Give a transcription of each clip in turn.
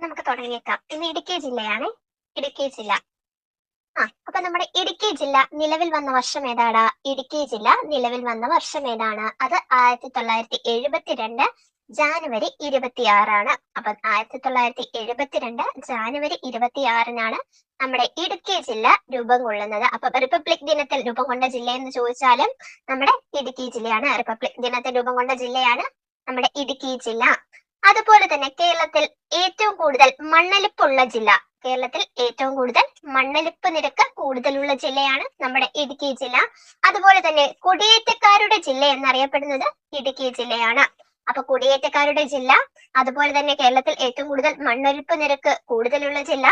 നമുക്ക് തുടങ്ങിയേക്കാം. ഇന്ന് ഇടുക്കി ജില്ലയാണ്. ഇടുക്കി ജില്ല. അപ്പൊ നമ്മുടെ ഇടുക്കി ജില്ല നിലവിൽ വന്ന വർഷം ഏതാടാ? ഇടുക്കി ജില്ല നിലവിൽ വന്ന വർഷം ഏതാണ്? അത് 1972 ജാനുവരി 26 അപ്പൊ 1972 ജാനുവരി 26 നമ്മുടെ ഇടുക്കി ജില്ല രൂപം കൊള്ളുന്നത്. അപ്പൊ റിപ്പബ്ലിക് ദിനത്തിൽ രൂപം കൊണ്ട ജില്ല എന്ന് ചോദിച്ചാലും നമ്മുടെ ഇടുക്കി ജില്ലയാണ്. റിപ്പബ്ലിക് ദിനത്തിൽ രൂപം കൊണ്ട ജില്ലയാണ് നമ്മുടെ ഇടുക്കി ജില്ല. അതുപോലെ തന്നെ കേരളത്തിൽ ഏറ്റവും കൂടുതൽ മണ്ണൊലിപ്പുള്ള ജില്ല, കേരളത്തിൽ ഏറ്റവും കൂടുതൽ മണ്ണൊലിപ്പ് നിരക്ക് കൂടുതലുള്ള ജില്ലയാണ് നമ്മുടെ ഇടുക്കി ജില്ല. അതുപോലെ തന്നെ കുടിയേറ്റക്കാരുടെ ജില്ല എന്നറിയപ്പെടുന്നത് ഇടുക്കി ജില്ലയാണ്. അപ്പൊ കുടിയേറ്റക്കാരുടെ ജില്ല, അതുപോലെ തന്നെ കേരളത്തിൽ ഏറ്റവും കൂടുതൽ മണ്ണൊലിപ്പ് നിരക്ക് കൂടുതലുള്ള ജില്ല,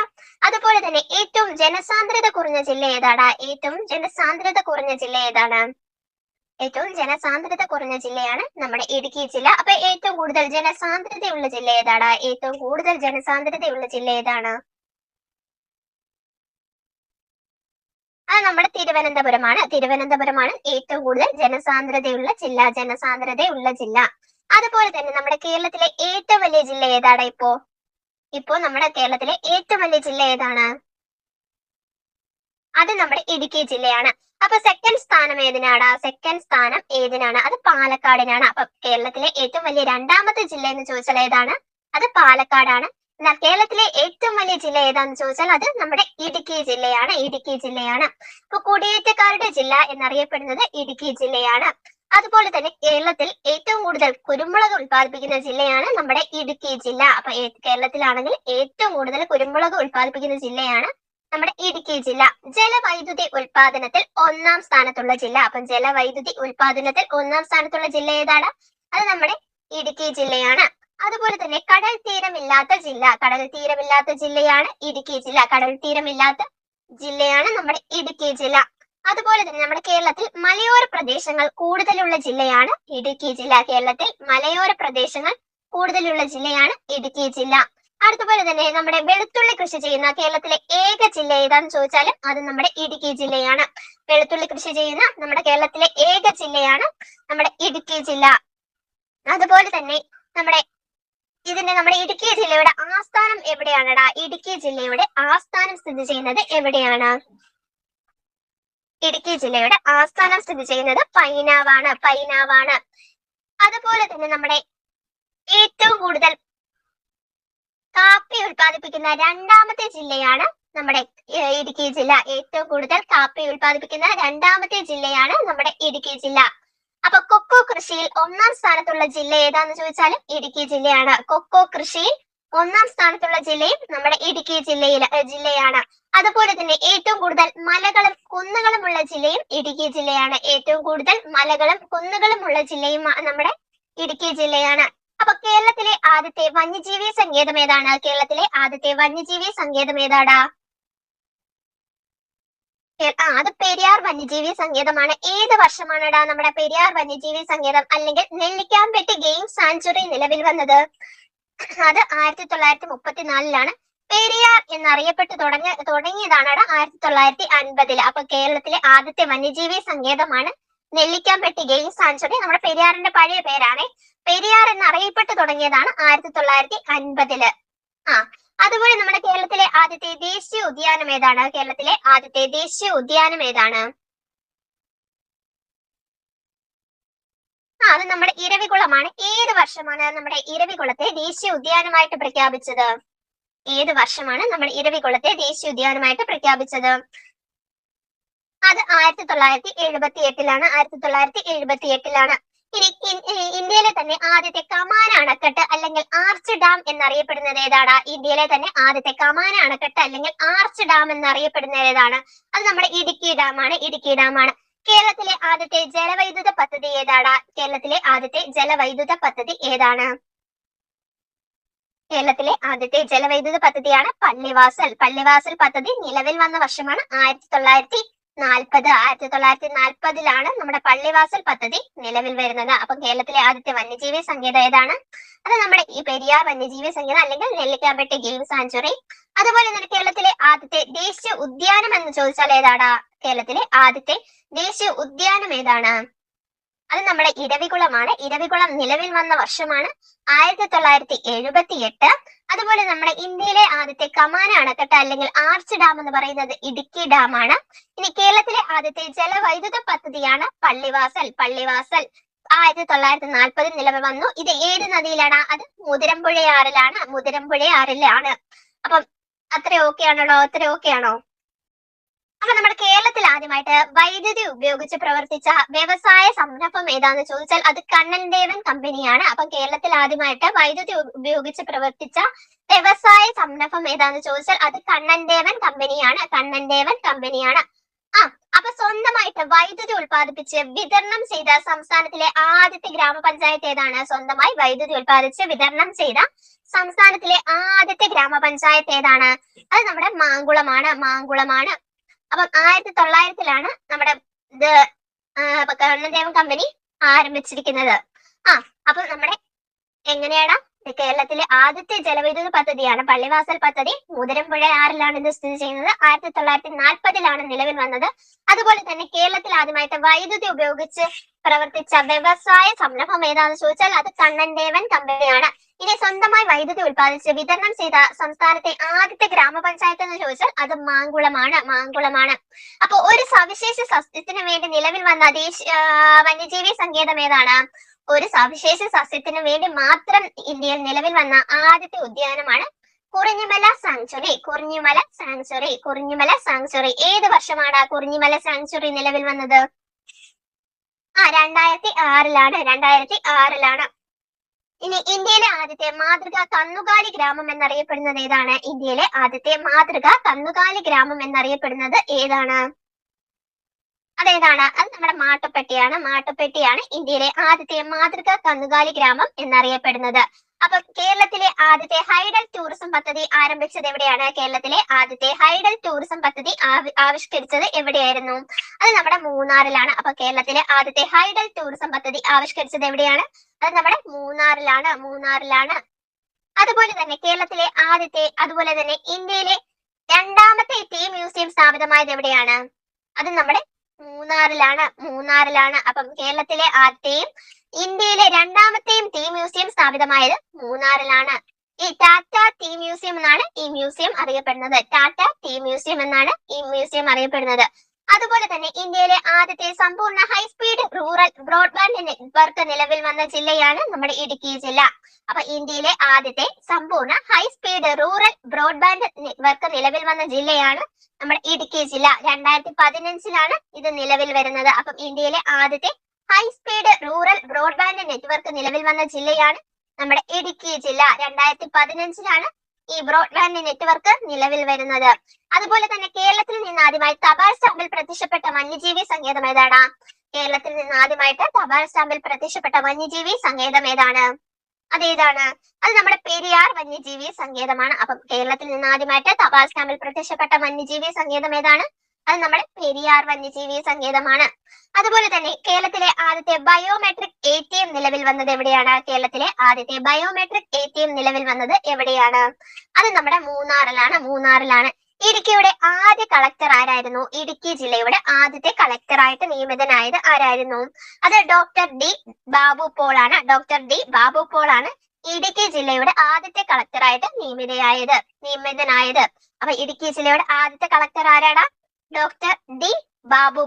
അതുപോലെ തന്നെ ഏറ്റവും ജനസാന്ദ്രത കുറഞ്ഞ ജില്ല ഏതാടാ? ഏറ്റവും ജനസാന്ദ്രത കുറഞ്ഞ ജില്ല ഏതാണ്? ഏറ്റവും ജനസാന്ദ്രത കുറഞ്ഞ ജില്ലയാണ് നമ്മുടെ ഇടുക്കി ജില്ല. അപ്പൊ ഏറ്റവും കൂടുതൽ ജനസാന്ദ്രതയുള്ള ജില്ല ഏതാണ്? ഏറ്റവും കൂടുതൽ ജനസാന്ദ്രതയുള്ള ജില്ല ഏതാണ്? അത് നമ്മുടെ തിരുവനന്തപുരമാണ്. തിരുവനന്തപുരമാണ് ഏറ്റവും കൂടുതൽ ജനസാന്ദ്രതയുള്ള ജില്ല. അതുപോലെ തന്നെ നമ്മുടെ കേരളത്തിലെ ഏറ്റവും വലിയ ജില്ല ഏതാണ്? ഇപ്പോ നമ്മുടെ കേരളത്തിലെ ഏറ്റവും വലിയ ജില്ല ഏതാണ്? അത് നമ്മുടെ ഇടുക്കി ജില്ലയാണ്. അപ്പൊ സെക്കൻഡ് സ്ഥാനം ഏതിനാണ്? സെക്കൻഡ് സ്ഥാനം ഏതിനാണ്? അത് പാലക്കാടിനാണ്. അപ്പൊ കേരളത്തിലെ ഏറ്റവും വലിയ രണ്ടാമത്തെ ജില്ല എന്ന് ചോദിച്ചാൽ ഏതാണ്? അത് പാലക്കാടാണ്. എന്നാൽ കേരളത്തിലെ ഏറ്റവും വലിയ ജില്ല ഏതാന്ന് ചോദിച്ചാൽ അത് നമ്മുടെ ഇടുക്കി ജില്ലയാണ്. അപ്പൊ കുടിയേറ്റക്കാരുടെ ജില്ല എന്നറിയപ്പെടുന്നത് ഇടുക്കി ജില്ലയാണ്. അതുപോലെ തന്നെ കേരളത്തിൽ ഏറ്റവും കൂടുതൽ കുരുമുളക് ഉൽപ്പാദിപ്പിക്കുന്ന ജില്ലയാണ് നമ്മുടെ ഇടുക്കി ജില്ല. അപ്പൊ കേരളത്തിലാണെങ്കിൽ ഏറ്റവും കൂടുതൽ കുരുമുളക് ഉൽപ്പാദിപ്പിക്കുന്ന ജില്ലയാണ് നമ്മുടെ ഇടുക്കി ജില്ല. ജലവൈദ്യുതി ഉൽപാദനത്തിൽ ഒന്നാം സ്ഥാനത്തുള്ള ജില്ല. അപ്പൊ ജലവൈദ്യുതി ഉൽപാദനത്തിൽ ഒന്നാം സ്ഥാനത്തുള്ള ജില്ല ഏതാണ്? അത് നമ്മുടെ ഇടുക്കി ജില്ലയാണ്. അതുപോലെ തന്നെ കടൽ തീരമില്ലാത്ത ജില്ലയാണ് ഇടുക്കി ജില്ല. കടൽ തീരമില്ലാത്ത ജില്ലയാണ് നമ്മുടെ ഇടുക്കി ജില്ല. അതുപോലെ തന്നെ നമ്മുടെ കേരളത്തിൽ മലയോര പ്രദേശങ്ങൾ കൂടുതലുള്ള ജില്ലയാണ് ഇടുക്കി ജില്ല. കേരളത്തിൽ മലയോര പ്രദേശങ്ങൾ കൂടുതലുള്ള ജില്ലയാണ് ഇടുക്കി ജില്ല. അതുപോലെ തന്നെ നമ്മുടെ വെളുത്തുള്ളി കൃഷി ചെയ്യുന്ന കേരളത്തിലെ ഏക ജില്ല ഏതാന്ന് ചോദിച്ചാലും അത് നമ്മുടെ ഇടുക്കി ജില്ലയാണ്. വെളുത്തുള്ളി കൃഷി ചെയ്യുന്ന നമ്മുടെ കേരളത്തിലെ ഏക ജില്ലയാണ് നമ്മുടെ ഇടുക്കി ജില്ല. അതുപോലെ തന്നെ നമ്മുടെ ഇടുക്കി ജില്ലയുടെ ആസ്ഥാനം എവിടെയാണടാ? ഇടുക്കി ജില്ലയുടെ ആസ്ഥാനം സ്ഥിതി ചെയ്യുന്നത് എവിടെയാണ്? ഇടുക്കി ജില്ലയുടെ ആസ്ഥാനം സ്ഥിതി ചെയ്യുന്നത് പൈനാവാണ്. അതുപോലെ തന്നെ നമ്മുടെ ഏറ്റവും കൂടുതൽ കാപ്പി ഉൽപ്പാദിപ്പിക്കുന്ന രണ്ടാമത്തെ ജില്ലയാണ് നമ്മുടെ ഇടുക്കി ജില്ല. ഏറ്റവും കൂടുതൽ കാപ്പി ഉൽപ്പാദിപ്പിക്കുന്ന രണ്ടാമത്തെ ജില്ലയാണ് നമ്മുടെ ഇടുക്കി ജില്ല. അപ്പൊ കൊക്കോ കൃഷിയിൽ ഒന്നാം സ്ഥാനത്തുള്ള ജില്ല ഏതാന്ന് ചോദിച്ചാലും ഇടുക്കി ജില്ലയാണ്. കൊക്കോ കൃഷിയിൽ ഒന്നാം സ്ഥാനത്തുള്ള ജില്ലയും നമ്മുടെ ഇടുക്കി ജില്ലയാണ്. അതുപോലെ തന്നെ ഏറ്റവും കൂടുതൽ മലകളും കുന്നുകളും ഉള്ള ജില്ലയും ഇടുക്കി ജില്ലയാണ്. ഏറ്റവും കൂടുതൽ മലകളും കുന്നുകളും ഉള്ള ജില്ലയും നമ്മുടെ ഇടുക്കി ജില്ലയാണ്. അപ്പൊ കേരളത്തിലെ ആദ്യത്തെ വന്യജീവി സങ്കേതം ഏതാണ്? കേരളത്തിലെ ആദ്യത്തെ വന്യജീവി സങ്കേതം ഏതാടാ? അത് പെരിയാർ വന്യജീവി സങ്കേതമാണ്. ഏത് വർഷമാണെടാ നമ്മുടെ പെരിയാർ വന്യജീവി സങ്കേതം അല്ലെങ്കിൽ നെല്ലിക്കാമ്പെട്ടി ഗെയിം സാങ്ച്വറി നിലവിൽ വന്നത്? അത് 1934 പെരിയാർ എന്നറിയപ്പെട്ട് തുടങ്ങിയതാണടാ 1950. അപ്പൊ കേരളത്തിലെ ആദ്യത്തെ വന്യജീവി സങ്കേതമാണ് നെല്ലിക്കാമ്പെട്ടി ഗെയിം സാങ്ച്വറി. നമ്മുടെ പെരിയാറിന്റെ പഴയ പേരാണ്. പെരിയാർ എന്നറിയപ്പെട്ട് തുടങ്ങിയതാണ് 1950. അതുപോലെ നമ്മുടെ കേരളത്തിലെ ആദ്യത്തെ ദേശീയ ഉദ്യാനം ഏതാണ്? കേരളത്തിലെ ആദ്യത്തെ ദേശീയ ഉദ്യാനം ഏതാണ്? അത് നമ്മുടെ ഇരവികുളമാണ്. ഏത് വർഷമാണ് നമ്മുടെ ഇരവികുളത്തെ ദേശീയ ഉദ്യാനമായിട്ട് പ്രഖ്യാപിച്ചത്? ഏത് വർഷമാണ് നമ്മുടെ ഇരവികുളത്തെ ദേശീയ ഉദ്യാനമായിട്ട് പ്രഖ്യാപിച്ചത്? അത് 1978. ഇനി ഇന്ത്യയിലെ തന്നെ ആദ്യത്തെ കമാന അണക്കെട്ട് അല്ലെങ്കിൽ ആർച്ച് ഡാം എന്നറിയപ്പെടുന്നത് ഏതാണ്? ഇന്ത്യയിലെ തന്നെ ആദ്യത്തെ കമാന അണക്കെട്ട് അല്ലെങ്കിൽ ആർച്ച് ഡാം എന്നറിയപ്പെടുന്നത് ഏതാണ്? അത് നമ്മുടെ ഇടുക്കി ഡാമാണ്. കേരളത്തിലെ ആദ്യത്തെ ജലവൈദ്യുത പദ്ധതി ഏതാണ്? കേരളത്തിലെ ആദ്യത്തെ ജലവൈദ്യുത പദ്ധതി ഏതാണ്? കേരളത്തിലെ ആദ്യത്തെ ജലവൈദ്യുത പദ്ധതിയാണ് പള്ളിവാസൽ പദ്ധതി നിലവിൽ വന്ന വർഷമാണ് 1940. നമ്മുടെ പള്ളിവാസൽ പദ്ധതി നിലവിൽ വരുന്നത്. അപ്പൊ കേരളത്തിലെ ആദ്യത്തെ വന്യജീവി സങ്കേതം ഏതാണ്? അത് നമ്മുടെ ഈ പെരിയാർ വന്യജീവി സങ്കേതം അല്ലെങ്കിൽ നെല്ലിക്കാമ്പെട്ടി ഗെയിം സാങ്ച്വറി. അതുപോലെ തന്നെ കേരളത്തിലെ ആദ്യത്തെ ദേശീയ ഉദ്യാനം എന്ന് ചോദിച്ചാൽ ഏതാടാ? കേരളത്തിലെ ആദ്യത്തെ ദേശീയ ഉദ്യാനം ഏതാണ്? അത് നമ്മുടെ ഇരവികുളമാണ്. ഇരവികുളം നിലവിൽ വന്ന വർഷമാണ് 1978. അതുപോലെ നമ്മുടെ ഇന്ത്യയിലെ ആദ്യത്തെ കമാന അണക്കെട്ട് അല്ലെങ്കിൽ ആർച്ച് ഡാം എന്ന് പറയുന്നത് ഇടുക്കി ഡാം ആണ്. ഇനി കേരളത്തിലെ ആദ്യത്തെ ജലവൈദ്യുത പദ്ധതിയാണ് പള്ളിവാസൽ. 1940 നിലവിൽ വന്നു. ഇത് ഏത് നദിയിലാണ്? അത് മുതിരമ്പുഴയാറിലാണ്. അപ്പം അത്ര ഓക്കെ ആണോ? അപ്പൊ നമ്മുടെ കേരളത്തിൽ ആദ്യമായിട്ട് വൈദ്യുതി ഉപയോഗിച്ച് പ്രവർത്തിച്ച വ്യവസായ സംരംഭം ഏതാന്ന് ചോദിച്ചാൽ അത് കണ്ണൻ ദേവൻ കമ്പനിയാണ്. അപ്പൊ കേരളത്തിൽ ആദ്യമായിട്ട് വൈദ്യുതി ഉപയോഗിച്ച് പ്രവർത്തിച്ച വ്യവസായ സംരംഭം ഏതാന്ന് ചോദിച്ചാൽ അത് കണ്ണൻ ദേവൻ കമ്പനിയാണ്. അപ്പൊ സ്വന്തമായിട്ട് വൈദ്യുതി ഉൽപ്പാദിപ്പിച്ച് വിതരണം ചെയ്ത സംസ്ഥാനത്തിലെ ആദ്യത്തെ ഗ്രാമപഞ്ചായത്ത് ഏതാണ്? സ്വന്തമായി വൈദ്യുതി ഉൽപ്പാദിപ്പിച്ച് വിതരണം ചെയ്ത സംസ്ഥാനത്തിലെ ആദ്യത്തെ ഗ്രാമപഞ്ചായത്ത് ഏതാണ്? അത് നമ്മുടെ മാങ്കുളമാണ്. അപ്പം 1900 നമ്മുടെ കണ്ണൻ ദേവൻ കമ്പനി ആരംഭിച്ചിരിക്കുന്നത്. അപ്പൊ നമ്മുടെ എങ്ങനെയാണ്? കേരളത്തിലെ ആദ്യത്തെ ജലവൈദ്യുത പദ്ധതിയാണ് പള്ളിവാസൽ പദ്ധതി. മുതിരമ്പുഴയാറിലാണ് ഇത് സ്ഥിതി ചെയ്യുന്നത്. 1940 നിലവിൽ വന്നത്. അതുപോലെ തന്നെ കേരളത്തിൽ ആദ്യമായിട്ട് വൈദ്യുതി ഉപയോഗിച്ച് പ്രവർത്തിച്ച വ്യവസായ സംരംഭം ഏതാണെന്ന് ചോദിച്ചാൽ അത് കണ്ണൻ ദേവൻ കമ്പനിയാണ്. ഇനി സ്വന്തമായി വൈദ്യുതി ഉൽപ്പാദിച്ച് വിതരണം ചെയ്ത സംസ്ഥാനത്തെ ആദ്യത്തെ ഗ്രാമപഞ്ചായത്ത് എന്ന് ചോദിച്ചാൽ അത് മാങ്കുളമാണ്. അപ്പൊ ഒരു സവിശേഷ സസ്യത്തിന് വേണ്ടി നിലവിൽ വന്ന വന്യജീവി സങ്കേതം ഏതാണ്? ഒരു സവിശേഷ സസ്യത്തിന് വേണ്ടി മാത്രം ഇന്ത്യയിൽ നിലവിൽ വന്ന ആദ്യത്തെ ഉദ്യാനമാണ് കുറിഞ്ഞിമല സാങ്ച്വറി. ഏത് വർഷമാണ് കുറിഞ്ഞിമല സാങ്ച്വറി നിലവിൽ വന്നത്? 2006. ഇനി ഇന്ത്യയിലെ ആദ്യത്തെ മാതൃക കന്നുകാലി ഗ്രാമം എന്നറിയപ്പെടുന്നത് ഏതാണ്? ഇന്ത്യയിലെ ആദ്യത്തെ മാതൃക കന്നുകാലി ഗ്രാമം എന്നറിയപ്പെടുന്നത് ഏതാണ്? അതേതാണ്? അത് നമ്മുടെ മാട്ടുപ്പെട്ടിയാണ് ഇന്ത്യയിലെ ആദ്യത്തെ മാതൃക കന്നുകാലി ഗ്രാമം എന്നറിയപ്പെടുന്നത്. അപ്പൊ കേരളത്തിലെ ആദ്യത്തെ ഹൈഡൽ ടൂറിസം പദ്ധതി ആരംഭിച്ചത് എവിടെയാണ്? കേരളത്തിലെ ആദ്യത്തെ ഹൈഡൽ ടൂറിസം പദ്ധതി ആവിഷ്കരിച്ചത് എവിടെയായിരുന്നു? അത് നമ്മുടെ മൂന്നാറിലാണ്. അപ്പൊ കേരളത്തിലെ ആദ്യത്തെ ഹൈഡൽ ടൂറിസം പദ്ധതി ആവിഷ്കരിച്ചത് എവിടെയാണ്? അത് നമ്മുടെ മൂന്നാറിലാണ്. അതുപോലെ തന്നെ കേരളത്തിലെ അതുപോലെ തന്നെ ഇന്ത്യയിലെ രണ്ടാമത്തെ ടീ മ്യൂസിയം സ്ഥാപിതമായത് എവിടെയാണ്? അത് നമ്മുടെ മൂന്നാറിലാണ്. അപ്പം കേരളത്തിലെ ആദ്യത്തെയും ഇന്ത്യയിലെ രണ്ടാമത്തെയും ടീ മ്യൂസിയം സ്ഥാപിതമായത് മൂന്നാറിലാണ്. ഈ ടാറ്റ ടീ മ്യൂസിയം എന്നാണ് ഈ മ്യൂസിയം അറിയപ്പെടുന്നത്. അതുപോലെ തന്നെ ഇന്ത്യയിലെ ആദ്യത്തെ സമ്പൂർണ്ണ ഹൈസ്പീഡ് റൂറൽ ബ്രോഡ്ബാൻഡ് നെറ്റ്വർക്ക് നിലവിൽ വന്ന ജില്ലയാണ് നമ്മുടെ ഇടുക്കി ജില്ല. അപ്പൊ ഇന്ത്യയിലെ ആദ്യത്തെ സമ്പൂർണ്ണ ഹൈസ്പീഡ് റൂറൽ ബ്രോഡ്ബാൻഡ് നെറ്റ്വർക്ക് നിലവിൽ വന്ന ജില്ലയാണ് നമ്മുടെ ഇടുക്കി ജില്ല. 2015 ഇത് നിലവിൽ വരുന്നത്. അപ്പം ഇന്ത്യയിലെ ആദ്യത്തെ ഹൈസ്പീഡ് റൂറൽ ബ്രോഡ്ബാൻഡ് നെറ്റ്വർക്ക് നിലവിൽ വന്ന ജില്ലയാണ് നമ്മുടെ ഇടുക്കി ജില്ല. 2015 ഈ ബ്രോഡ്ബാൻഡ് നെറ്റ്വർക്ക് നിലവിൽ വരുന്നത്. അതുപോലെ തന്നെ കേരളത്തിൽ നിന്ന് ആദ്യമായി തപാൽ സ്റ്റാമ്പിൽ പ്രത്യക്ഷപ്പെട്ട വന്യജീവി സങ്കേതം ഏതാണ്? കേരളത്തിൽ നിന്ന് ആദ്യമായിട്ട് തപാൽ സ്റ്റാമ്പിൽ പ്രത്യക്ഷപ്പെട്ട വന്യജീവി സങ്കേതം ഏതാണ്? അതേതാണ്? അത് നമ്മുടെ പെരിയാർ വന്യജീവി സങ്കേതമാണ്. അപ്പം കേരളത്തിൽ നിന്ന് ആദ്യമായിട്ട് തപാൽ സ്റ്റാമ്പിൽ പ്രത്യക്ഷപ്പെട്ട വന്യജീവി സങ്കേതം ഏതാണ്? അത് നമ്മുടെ പെരിയാർ വന്യജീവി സങ്കേതമാണ്. അതുപോലെ തന്നെ കേരളത്തിലെ ആദ്യത്തെ ബയോമെട്രിക് ATM നിലവിൽ വന്നത് എവിടെയാണ്? കേരളത്തിലെ ആദ്യത്തെ ബയോമെട്രിക് ATM നിലവിൽ വന്നത് എവിടെയാണ്? അത് നമ്മുടെ മൂന്നാറിലാണ്. ഇടുക്കിയുടെ ആദ്യ കളക്ടർ ആരായിരുന്നു? ഇടുക്കി ജില്ലയുടെ ആദ്യത്തെ കളക്ടറായിട്ട് നിയമിതനായത് ആരായിരുന്നു? അത് ഡോക്ടർ ഡി ബാബു പോൾ ആണ് ഇടുക്കി ജില്ലയുടെ ആദ്യത്തെ കളക്ടറായിട്ട് നിയമിതനായത്. അപ്പൊ ഇടുക്കി ജില്ലയുടെ ആദ്യത്തെ കളക്ടർ ആരാണ്? ഡോക്ടർ ഡി ബാബു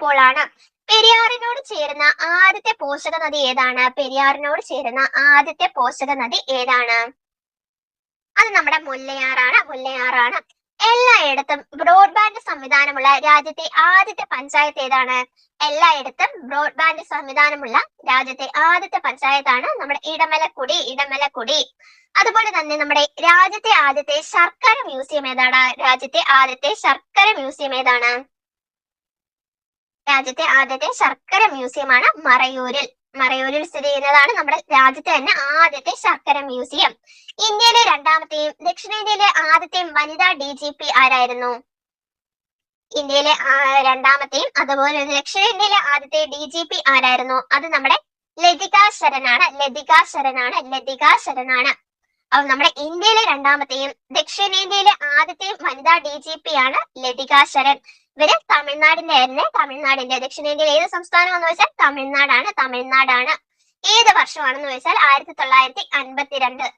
പോൾ ആണ്. പെരിയാറിനോട് ചേരുന്ന ആദ്യത്തെ പോഷക നദി ഏതാണ്? അത് നമ്മുടെ മുല്ലയാറാണ്. എല്ലായിടത്തും ബ്രോഡ്ബാൻഡ് സംവിധാനമുള്ള രാജ്യത്തെ ആദ്യത്തെ പഞ്ചായത്ത് ഏതാണ്? എല്ലായിടത്തും ബ്രോഡ്ബാൻഡ് സംവിധാനമുള്ള രാജ്യത്തെ ആദ്യത്തെ പഞ്ചായത്താണ് നമ്മുടെ ഇടമലക്കുടി. അതുപോലെ തന്നെ നമ്മുടെ രാജ്യത്തെ ആദ്യത്തെ ശർക്കര മ്യൂസിയം ഏതാണ്? രാജ്യത്തെ ആദ്യത്തെ ശർക്കര മ്യൂസിയമാണ് മറയൂരിൽ സ്ഥിതി ചെയ്യുന്നതാണ് നമ്മുടെ രാജ്യത്തെ തന്നെ ആദ്യത്തെ ശർക്കര മ്യൂസിയം. ഇന്ത്യയിലെ രണ്ടാമത്തെയും ദക്ഷിണേന്ത്യയിലെ ആദ്യത്തെയും വനിതാ DGP ആരായിരുന്നു? ഇന്ത്യയിലെ രണ്ടാമത്തെയും അതുപോലെ ദക്ഷിണേന്ത്യയിലെ ആദ്യത്തെ DGP ആരായിരുന്നു? അത് നമ്മുടെ ലതിക ശരനാണ്. അപ്പൊ നമ്മുടെ ഇന്ത്യയിലെ രണ്ടാമത്തെയും ദക്ഷിണേന്ത്യയിലെ ആദ്യത്തെയും വനിതാ DGP ആണ് ലതിക ശരൺ. ഇവര് തമിഴ്നാടിന്റെ ദക്ഷിണേന്ത്യയിലെ ഏത് സംസ്ഥാനം എന്ന് വെച്ചാൽ തമിഴ്നാടാണ്. ഏത് വർഷമാണെന്ന് വെച്ചാൽ 1952.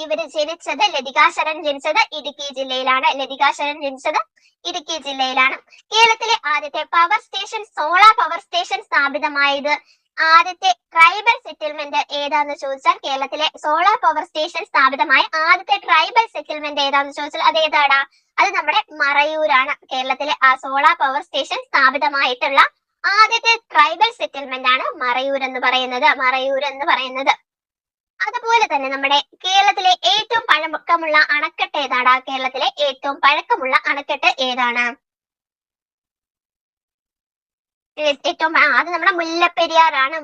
ഇവര് ജനിച്ചത് ലതിക ശരൺ ജനിച്ചത് ഇടുക്കി ജില്ലയിലാണ്. കേരളത്തിലെ ആദ്യത്തെ സോളാർ പവർ സ്റ്റേഷൻ സ്ഥാപിതമായത് ആദ്യത്തെ ട്രൈബൽ സെറ്റിൽമെന്റ് ഏതാന്ന് ചോദിച്ചാൽ കേരളത്തിലെ സോളാർ പവർ സ്റ്റേഷൻ സ്ഥാപിതമായ ആദ്യത്തെ ട്രൈബൽ സെറ്റിൽമെന്റ് ഏതാന്ന് ചോദിച്ചാൽ അത് ഏതാടാ? അത് നമ്മുടെ മറയൂരാണ്. കേരളത്തിലെ ആ സോളാർ പവർ സ്റ്റേഷൻ സ്ഥാപിതമായിട്ടുള്ള ആദ്യത്തെ ട്രൈബൽ സെറ്റിൽമെന്റ് ആണ് മറയൂർ എന്ന് പറയുന്നത്. അതുപോലെ തന്നെ നമ്മുടെ കേരളത്തിലെ ഏറ്റവും പഴക്കമുള്ള അണക്കെട്ട് ഏതാടാ? കേരളത്തിലെ ഏറ്റവും പഴക്കമുള്ള അണക്കെട്ട് ഏതാണ്? അത് നമ്മുടെ മുല്ലപ്പെരിയാറാണ്.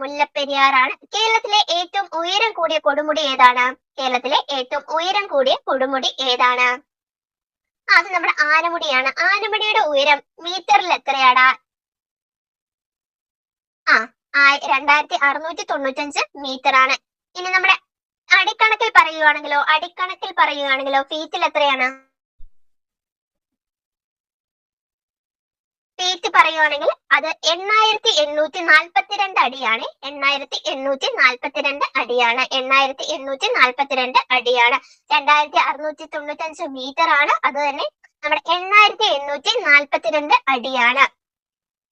കേരളത്തിലെ ഏറ്റവും ഉയരം കൂടിയ കൊടുമുടി ഏതാണ്? അത് നമ്മുടെ ആനമുടിയാണ്. ആനമുടിയുടെ ഉയരം മീറ്ററിൽ എത്രയാടാ? 2695 മീറ്റർ ആണ്. ഇനി നമ്മുടെ അടിക്കണക്കിൽ പറയുകയാണെങ്കിലോ ഫീറ്റിൽ എത്രയാണ്? ഫീറ്റ് പറയുകയാണെങ്കിൽ അത് 8842 അടിയാണ്. 8842 അടിയാണ്. 2695 മീറ്റർ ആണ്. അത് തന്നെ നമ്മുടെ 8842 അടിയാണ്.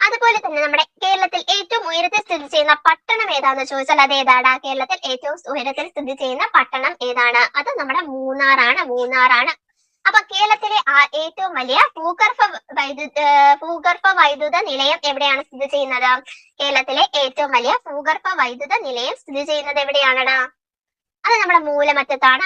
അതുപോലെ തന്നെ നമ്മുടെ കേരളത്തിൽ ഏറ്റവും ഉയരത്തിൽ സ്ഥിതി ചെയ്യുന്ന പട്ടണം ഏതാന്ന് ചോദിച്ചാൽ അത് ഏതാടാ? കേരളത്തിൽ ഏറ്റവും ഉയരത്തിൽ സ്ഥിതി ചെയ്യുന്ന പട്ടണം ഏതാണ്? അത് നമ്മുടെ മൂന്നാറാണ്. അപ്പൊ കേരളത്തിലെ ഏറ്റവും വലിയ ഭൂഗർഭ വൈദ്യുത നിലയം എവിടെയാണ് സ്ഥിതി ചെയ്യുന്നത്? കേരളത്തിലെ ഏറ്റവും വലിയ ഭൂഗർഭ വൈദ്യുത നിലയം സ്ഥിതി ചെയ്യുന്നത് എവിടെയാണടാ? അത് നമ്മുടെ മൂലമറ്റത്താണ്.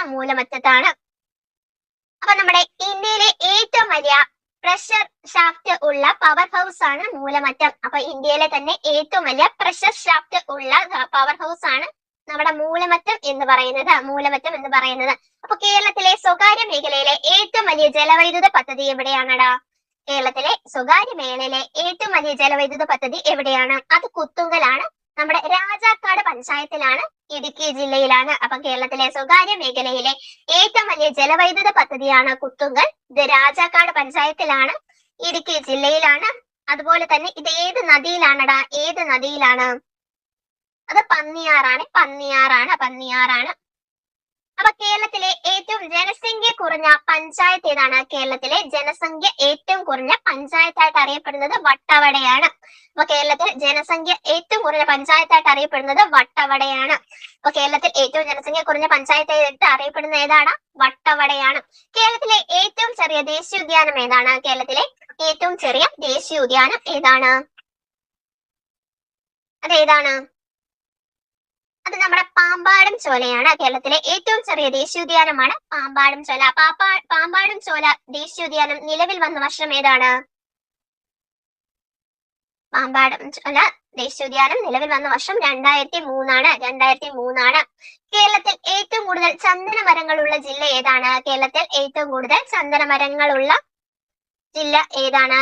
അപ്പൊ നമ്മുടെ ഇന്ത്യയിലെ ഏറ്റവും വലിയ പ്രഷർ ഷാഫ്റ്റ് ഉള്ള പവർ ഹൗസ് ആണ് മൂലമറ്റം. അപ്പൊ ഇന്ത്യയിലെ തന്നെ ഏറ്റവും വലിയ പ്രഷർ ഷാഫ്റ്റ് ഉള്ള പവർ ഹൗസ് ആണ് നമ്മുടെ മൂലമറ്റം എന്ന് പറയുന്നത്. അപ്പൊ കേരളത്തിലെ സ്വകാര്യ മേഖലയിലെ ഏറ്റവും വലിയ ജലവൈദ്യുത പദ്ധതി എവിടെയാണടാ? കേരളത്തിലെ സ്വകാര്യ മേഖലയിലെ ഏറ്റവും വലിയ ജലവൈദ്യുത പദ്ധതി എവിടെയാണ്? അത് കുത്തുങ്കലാണ്. നമ്മുടെ രാജാക്കാട് പഞ്ചായത്തിലാണ്, ഇടുക്കി ജില്ലയിലാണ്. അപ്പൊ കേരളത്തിലെ സ്വകാര്യ മേഖലയിലെ ഏറ്റവും വലിയ ജലവൈദ്യുത പദ്ധതിയാണ് കുത്തുങ്കൽ. ഇത് രാജാക്കാട് പഞ്ചായത്തിലാണ്, ഇടുക്കി ജില്ലയിലാണ്. അതുപോലെ തന്നെ ഇത് ഏത് നദിയിലാണ്? അത് പന്നിയാറാണ്. അപ്പൊ കേരളത്തിലെ ഏറ്റവും ജനസംഖ്യ കുറഞ്ഞ പഞ്ചായത്ത് ഏതാണ്? കേരളത്തിലെ ജനസംഖ്യ ഏറ്റവും കുറഞ്ഞ പഞ്ചായത്തായിട്ട് അറിയപ്പെടുന്നത് വട്ടവടയാണ്. അപ്പൊ കേരളത്തിൽ ജനസംഖ്യ ഏറ്റവും കുറഞ്ഞ പഞ്ചായത്തായിട്ട് അറിയപ്പെടുന്നത് വട്ടവടയാണ്. അപ്പൊ കേരളത്തിൽ ഏറ്റവും ജനസംഖ്യ കുറഞ്ഞ പഞ്ചായത്തായിട്ട് അറിയപ്പെടുന്ന ഏതാണ്? വട്ടവടയാണ്. കേരളത്തിലെ ഏറ്റവും ചെറിയ ദേശീയോദ്യാനം ഏതാണ്? കേരളത്തിലെ ഏറ്റവും ചെറിയ ദേശീയോദ്യാനം ഏതാണ്? അതേതാണ്? അത് നമ്മുടെ പാമ്പാടും ചോലയാണ്. കേരളത്തിലെ ഏറ്റവും ചെറിയ ദേശീയോദ്യാനമാണ് പാമ്പാടും ചോല. പാമ്പാടും ചോല ദേശീയോദ്യാനം നിലവിൽ വന്ന വർഷം ഏതാണ്? പാമ്പാടും ചോല ദേശീയോദ്യാനം നിലവിൽ വന്ന വർഷം 2003 ആണ്. കേരളത്തിൽ ഏറ്റവും കൂടുതൽ ചന്ദന മരങ്ങളുള്ള ജില്ല ഏതാണ്? കേരളത്തിൽ ഏറ്റവും കൂടുതൽ ചന്ദന മരങ്ങളുള്ള ജില്ല ഏതാണ്?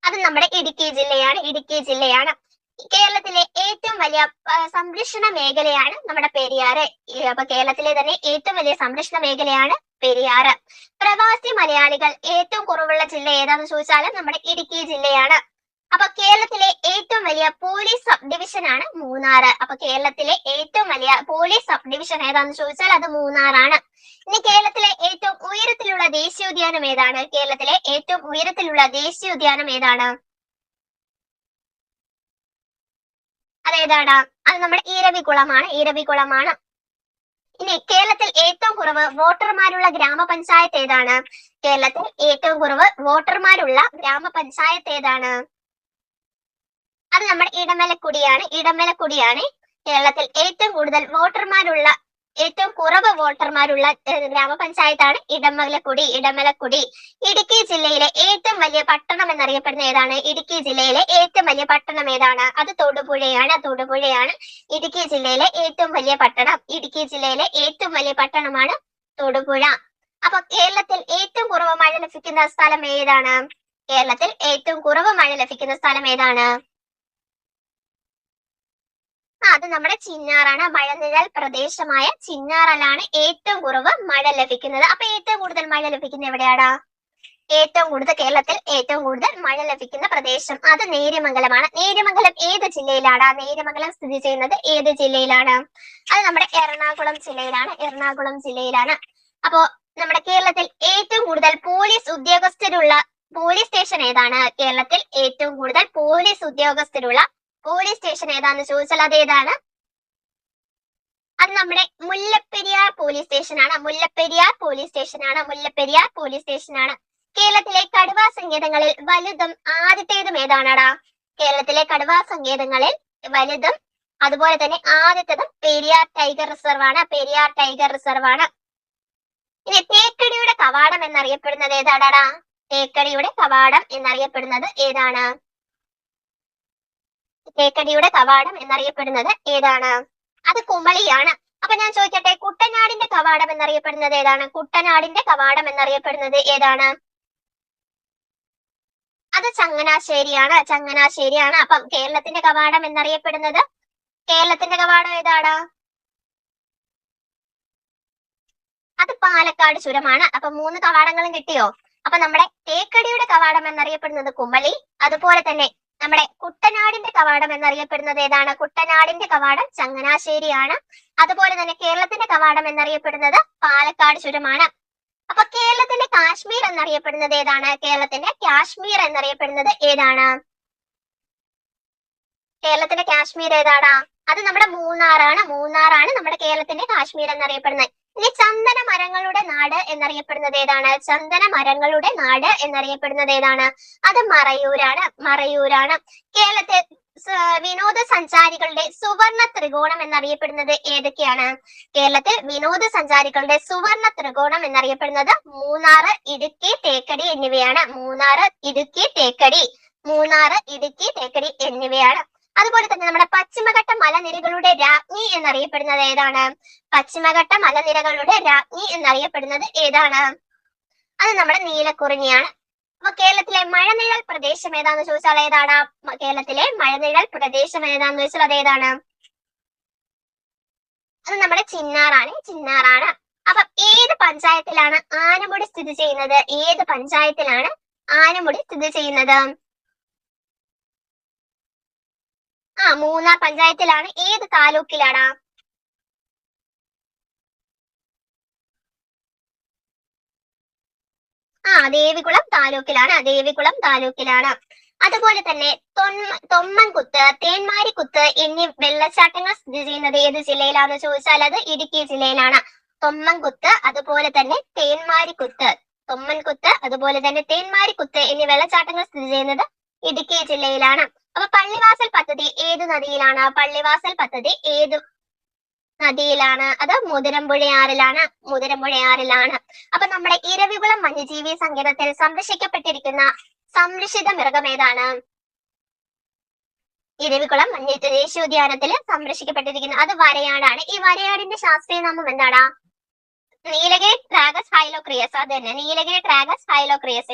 അത് നമ്മുടെ ഇടുക്കി ജില്ലയാണ്. കേരളത്തിലെ ഏറ്റവും വലിയ സംരക്ഷണ മേഖലയാണ് നമ്മുടെ പെരിയാറ്. അപ്പൊ കേരളത്തിലെ തന്നെ ഏറ്റവും വലിയ സംരക്ഷണ മേഖലയാണ് പെരിയാറ്. പ്രവാസി മലയാളികൾ ഏറ്റവും കുറവുള്ള ജില്ല ഏതാന്ന് ചോദിച്ചാൽ നമ്മുടെ ഇടുക്കി ജില്ലയാണ്. അപ്പൊ കേരളത്തിലെ ഏറ്റവും വലിയ പോലീസ് സബ് ഡിവിഷൻ ആണ് മൂന്നാറ്. അപ്പൊ കേരളത്തിലെ ഏറ്റവും വലിയ പോലീസ് സബ് ഡിവിഷൻ ഏതാന്ന് ചോദിച്ചാൽ അത് മൂന്നാറാണ്. ഇനി കേരളത്തിലെ ഏറ്റവും ഉയരത്തിലുള്ള ദേശീയോദ്യാനം ഏതാണ്? കേരളത്തിലെ ഏറ്റവും ഉയരത്തിലുള്ള ദേശീയോദ്യാനം ഏതാണ്? അതേതാണ്? അത് നമ്മുടെ ഇരവികുളമാണ്. ഇനി കേരളത്തിൽ ഏറ്റവും കുറവ് വോട്ടർമാരുള്ള ഗ്രാമപഞ്ചായത്ത് ഏതാണ്? കേരളത്തിൽ ഏറ്റവും കുറവ് വോട്ടർമാരുള്ള ഗ്രാമപഞ്ചായത്ത് ഏതാണ്? അത് നമ്മുടെ ഇടമലക്കുടിയാണ്. കേരളത്തിൽ ഏറ്റവും കുറവ് വോട്ടർമാരുള്ള ഗ്രാമപഞ്ചായത്താണ് ഇടമലക്കുടി. ഇടുക്കി ജില്ലയിലെ ഏറ്റവും വലിയ പട്ടണം എന്നറിയപ്പെടുന്ന ഏതാണ്? ഇടുക്കി ജില്ലയിലെ ഏറ്റവും വലിയ പട്ടണം ഏതാണ്? അത് തൊടുപുഴയാണ്. ഇടുക്കി ജില്ലയിലെ ഏറ്റവും വലിയ പട്ടണമാണ് തൊടുപുഴ. അപ്പൊ കേരളത്തിൽ ഏറ്റവും കുറവ് മഴ ലഭിക്കുന്ന സ്ഥലം ഏതാണ്? കേരളത്തിൽ ഏറ്റവും കുറവ് മഴ ലഭിക്കുന്ന സ്ഥലം ഏതാണ്? അത് നമ്മുടെ ചിന്നാറാണ്. മഴനിഴൽ പ്രദേശമായ ചിന്നാറിലാണ് ഏറ്റവും കുറവ് മഴ ലഭിക്കുന്നത്. അപ്പൊ ഏറ്റവും കൂടുതൽ മഴ ലഭിക്കുന്ന എവിടെയാടാ? ഏറ്റവും കൂടുതൽ കേരളത്തിൽ ഏറ്റവും കൂടുതൽ മഴ ലഭിക്കുന്ന പ്രദേശം അത് നേര്യമംഗലമാണ്. നേര്യമംഗലം ഏത് ജില്ലയിലാണ്? നേര്യമംഗലം സ്ഥിതി ചെയ്യുന്നത് ഏത് ജില്ലയിലാണ്? അത് നമ്മുടെ എറണാകുളം ജില്ലയിലാണ്. എറണാകുളം ജില്ലയിലാണ്. അപ്പോ നമ്മുടെ കേരളത്തിൽ ഏറ്റവും കൂടുതൽ പോലീസ് ഉദ്യോഗസ്ഥരുള്ള പോലീസ് സ്റ്റേഷൻ ഏതാണ്? കേരളത്തിൽ ഏറ്റവും കൂടുതൽ പോലീസ് ഉദ്യോഗസ്ഥരുള്ള പോലീസ് സ്റ്റേഷൻ ഏതാന്ന് ചോദിച്ചാൽ അത് ഏതാണ്? അത് നമ്മുടെ മുല്ലപ്പെരിയാർ പോലീസ് സ്റ്റേഷൻ ആണ്. മുല്ലപ്പെരിയാർ പോലീസ് സ്റ്റേഷൻ ആണ്. മുല്ലപ്പെരിയാർ പോലീസ് സ്റ്റേഷൻ ആണ്. കേരളത്തിലെ കടുവാ സങ്കേതങ്ങളിൽ വലുതും ആദ്യത്തേതും ഏതാണടാ? കേരളത്തിലെ കടുവാ സങ്കേതങ്ങളിൽ വലുതും അതുപോലെ തന്നെ ആദ്യത്തേതും പെരിയാർ ടൈഗർ റിസർവ് ആണ്. പെരിയാർ ടൈഗർ റിസർവ് ആണ്. ഇനി തേക്കടിയുടെ കവാടം എന്നറിയപ്പെടുന്നത് ഏതാടാ? തേക്കടിയുടെ കവാടം എന്നറിയപ്പെടുന്നത് ഏതാണ്? തേക്കടിയുടെ കവാടം എന്നറിയപ്പെടുന്നത് ഏതാണ്? അത് കുമളിയാണ്. അപ്പൊ ഞാൻ ചോദിക്കട്ടെ, കുട്ടനാടിന്റെ കവാടം എന്നറിയപ്പെടുന്നത് ഏതാണ്? കുട്ടനാടിന്റെ കവാടം എന്നറിയപ്പെടുന്നത് ഏതാണ്? അത് ചങ്ങനാശ്ശേരിയാണ്. ചങ്ങനാശ്ശേരിയാണ്. അപ്പം കേരളത്തിന്റെ കവാടം എന്നറിയപ്പെടുന്നത്, കേരളത്തിന്റെ കവാടം ഏതാണ്? അത് പാലക്കാട് ചുരമാണ്. അപ്പൊ 3 കവാടങ്ങളും കിട്ടിയോ? അപ്പൊ നമ്മുടെ തേക്കടിയുടെ കവാടം എന്നറിയപ്പെടുന്നത് കുമളി. അതുപോലെ തന്നെ നമ്മുടെ കുട്ടനാടിന്റെ കവാടം എന്നറിയപ്പെടുന്നത് ഏതാണ്? കുട്ടനാടിന്റെ കവാടം ചങ്ങനാശ്ശേരിയാണ്. അതുപോലെ തന്നെ കേരളത്തിന്റെ കവാടം എന്നറിയപ്പെടുന്നത് പാലക്കാട് ചുരമാണ്. അപ്പൊ കേരളത്തിന്റെ കാശ്മീർ എന്നറിയപ്പെടുന്നത് ഏതാണ്? കേരളത്തിന്റെ കാശ്മീർ എന്നറിയപ്പെടുന്നത് ഏതാണ്? കേരളത്തിന്റെ കാശ്മീർ ഏതാടാ? അത് നമ്മുടെ മൂന്നാറാണ്. മൂന്നാറാണ് നമ്മുടെ കേരളത്തിന്റെ കാശ്മീർ എന്നറിയപ്പെടുന്നത്. ഇനി ചന്ദന മരങ്ങളുടെ നാട് എന്നറിയപ്പെടുന്നത് ഏതാണ്? ചന്ദന മരങ്ങളുടെ നാട് എന്നറിയപ്പെടുന്നത് ഏതാണ്? അത് മറയൂരാണ്. മറയൂരാണ്. കേരളത്തിൽ വിനോദസഞ്ചാരികളുടെ സുവർണ ത്രികോണം എന്നറിയപ്പെടുന്നത് ഏതൊക്കെയാണ്? കേരളത്തിൽ വിനോദസഞ്ചാരികളുടെ സുവർണ ത്രികോണം എന്നറിയപ്പെടുന്നത് മൂന്നാറ്, ഇടുക്കി, തേക്കടി എന്നിവയാണ്. മൂന്നാറ്, ഇടുക്കി, തേക്കടി. മൂന്നാറ്, ഇടുക്കി, തേക്കടി എന്നിവയാണ്. അതുപോലെ തന്നെ നമ്മുടെ പശ്ചിമഘട്ട മലനിരകളുടെ രാജ്ഞി എന്നറിയപ്പെടുന്നത് ഏതാണ്? പശ്ചിമഘട്ട മലനിരകളുടെ രാജ്ഞി എന്നറിയപ്പെടുന്നത് ഏതാണ്? അത് നമ്മുടെ നീലക്കുറിഞ്ഞിയാണ്. അപ്പൊ കേരളത്തിലെ മഴനിഴൽ പ്രദേശം ഏതാന്ന് ചോദിച്ചാൽ ഏതാണ്? കേരളത്തിലെ മഴനിഴൽ പ്രദേശം ഏതാന്ന് ചോദിച്ചാൽ അത് ഏതാണ്? അത് നമ്മുടെ ചിന്നാറാണ്. ചിന്നാറാണ്. അപ്പൊ ഏത് പഞ്ചായത്തിലാണ് ആനമുടി സ്ഥിതി ചെയ്യുന്നത്? ഏത് പഞ്ചായത്തിലാണ് ആനമുടി സ്ഥിതി ചെയ്യുന്നത്? മൂന്നാർ പഞ്ചായത്തിലാണ്. ഏത് താലൂക്കിലാണ്? ദേവികുളം താലൂക്കിലാണ്. ദേവികുളം താലൂക്കിലാണ്. അതുപോലെ തന്നെ തൊമ്മൻകുത്ത്, തേന്മാരിക്കുത്ത് എന്നീ വെള്ളച്ചാട്ടങ്ങൾ സ്ഥിതി ചെയ്യുന്നത് ഏത് ജില്ലയിലാണെന്ന് ചോദിച്ചാൽ അത് ഇടുക്കി ജില്ലയിലാണ്. തൊമ്മൻകുത്ത് അതുപോലെ തന്നെ തേന്മാരിക്കുത്ത്, തൊമ്മൻകുത്ത് അതുപോലെ തന്നെ തേന്മാരിക്കുത്ത് എന്നീ വെള്ളച്ചാട്ടങ്ങൾ സ്ഥിതി ചെയ്യുന്നത് ഇടുക്കി ജില്ലയിലാണ്. അപ്പൊ പള്ളിവാസൽ പദ്ധതി ഏത് നദിയിലാണ്? പള്ളിവാസൽ പദ്ധതി ഏത് നദിയിലാണ്? അത് മുതിരമ്പുഴയാറിലാണ്. മുതിരമ്പുഴയാറിലാണ്. അപ്പൊ നമ്മുടെ ഇരവികുളം വന്യജീവി സങ്കേതത്തിൽ സംരക്ഷിക്കപ്പെട്ടിരിക്കുന്ന സംരക്ഷിത മൃഗം ഏതാണ്? ഇരവികുളം ദേശീയോദ്യാനത്തിൽ സംരക്ഷിക്കപ്പെട്ടിരിക്കുന്ന അത് വരയാടാണ്. ഈ വരയാടിന്റെ ശാസ്ത്രീയ നാമം എന്താണ്? Nilgiritragus hylocrius. അത് തന്നെ, Nilgiritragus hylocrius.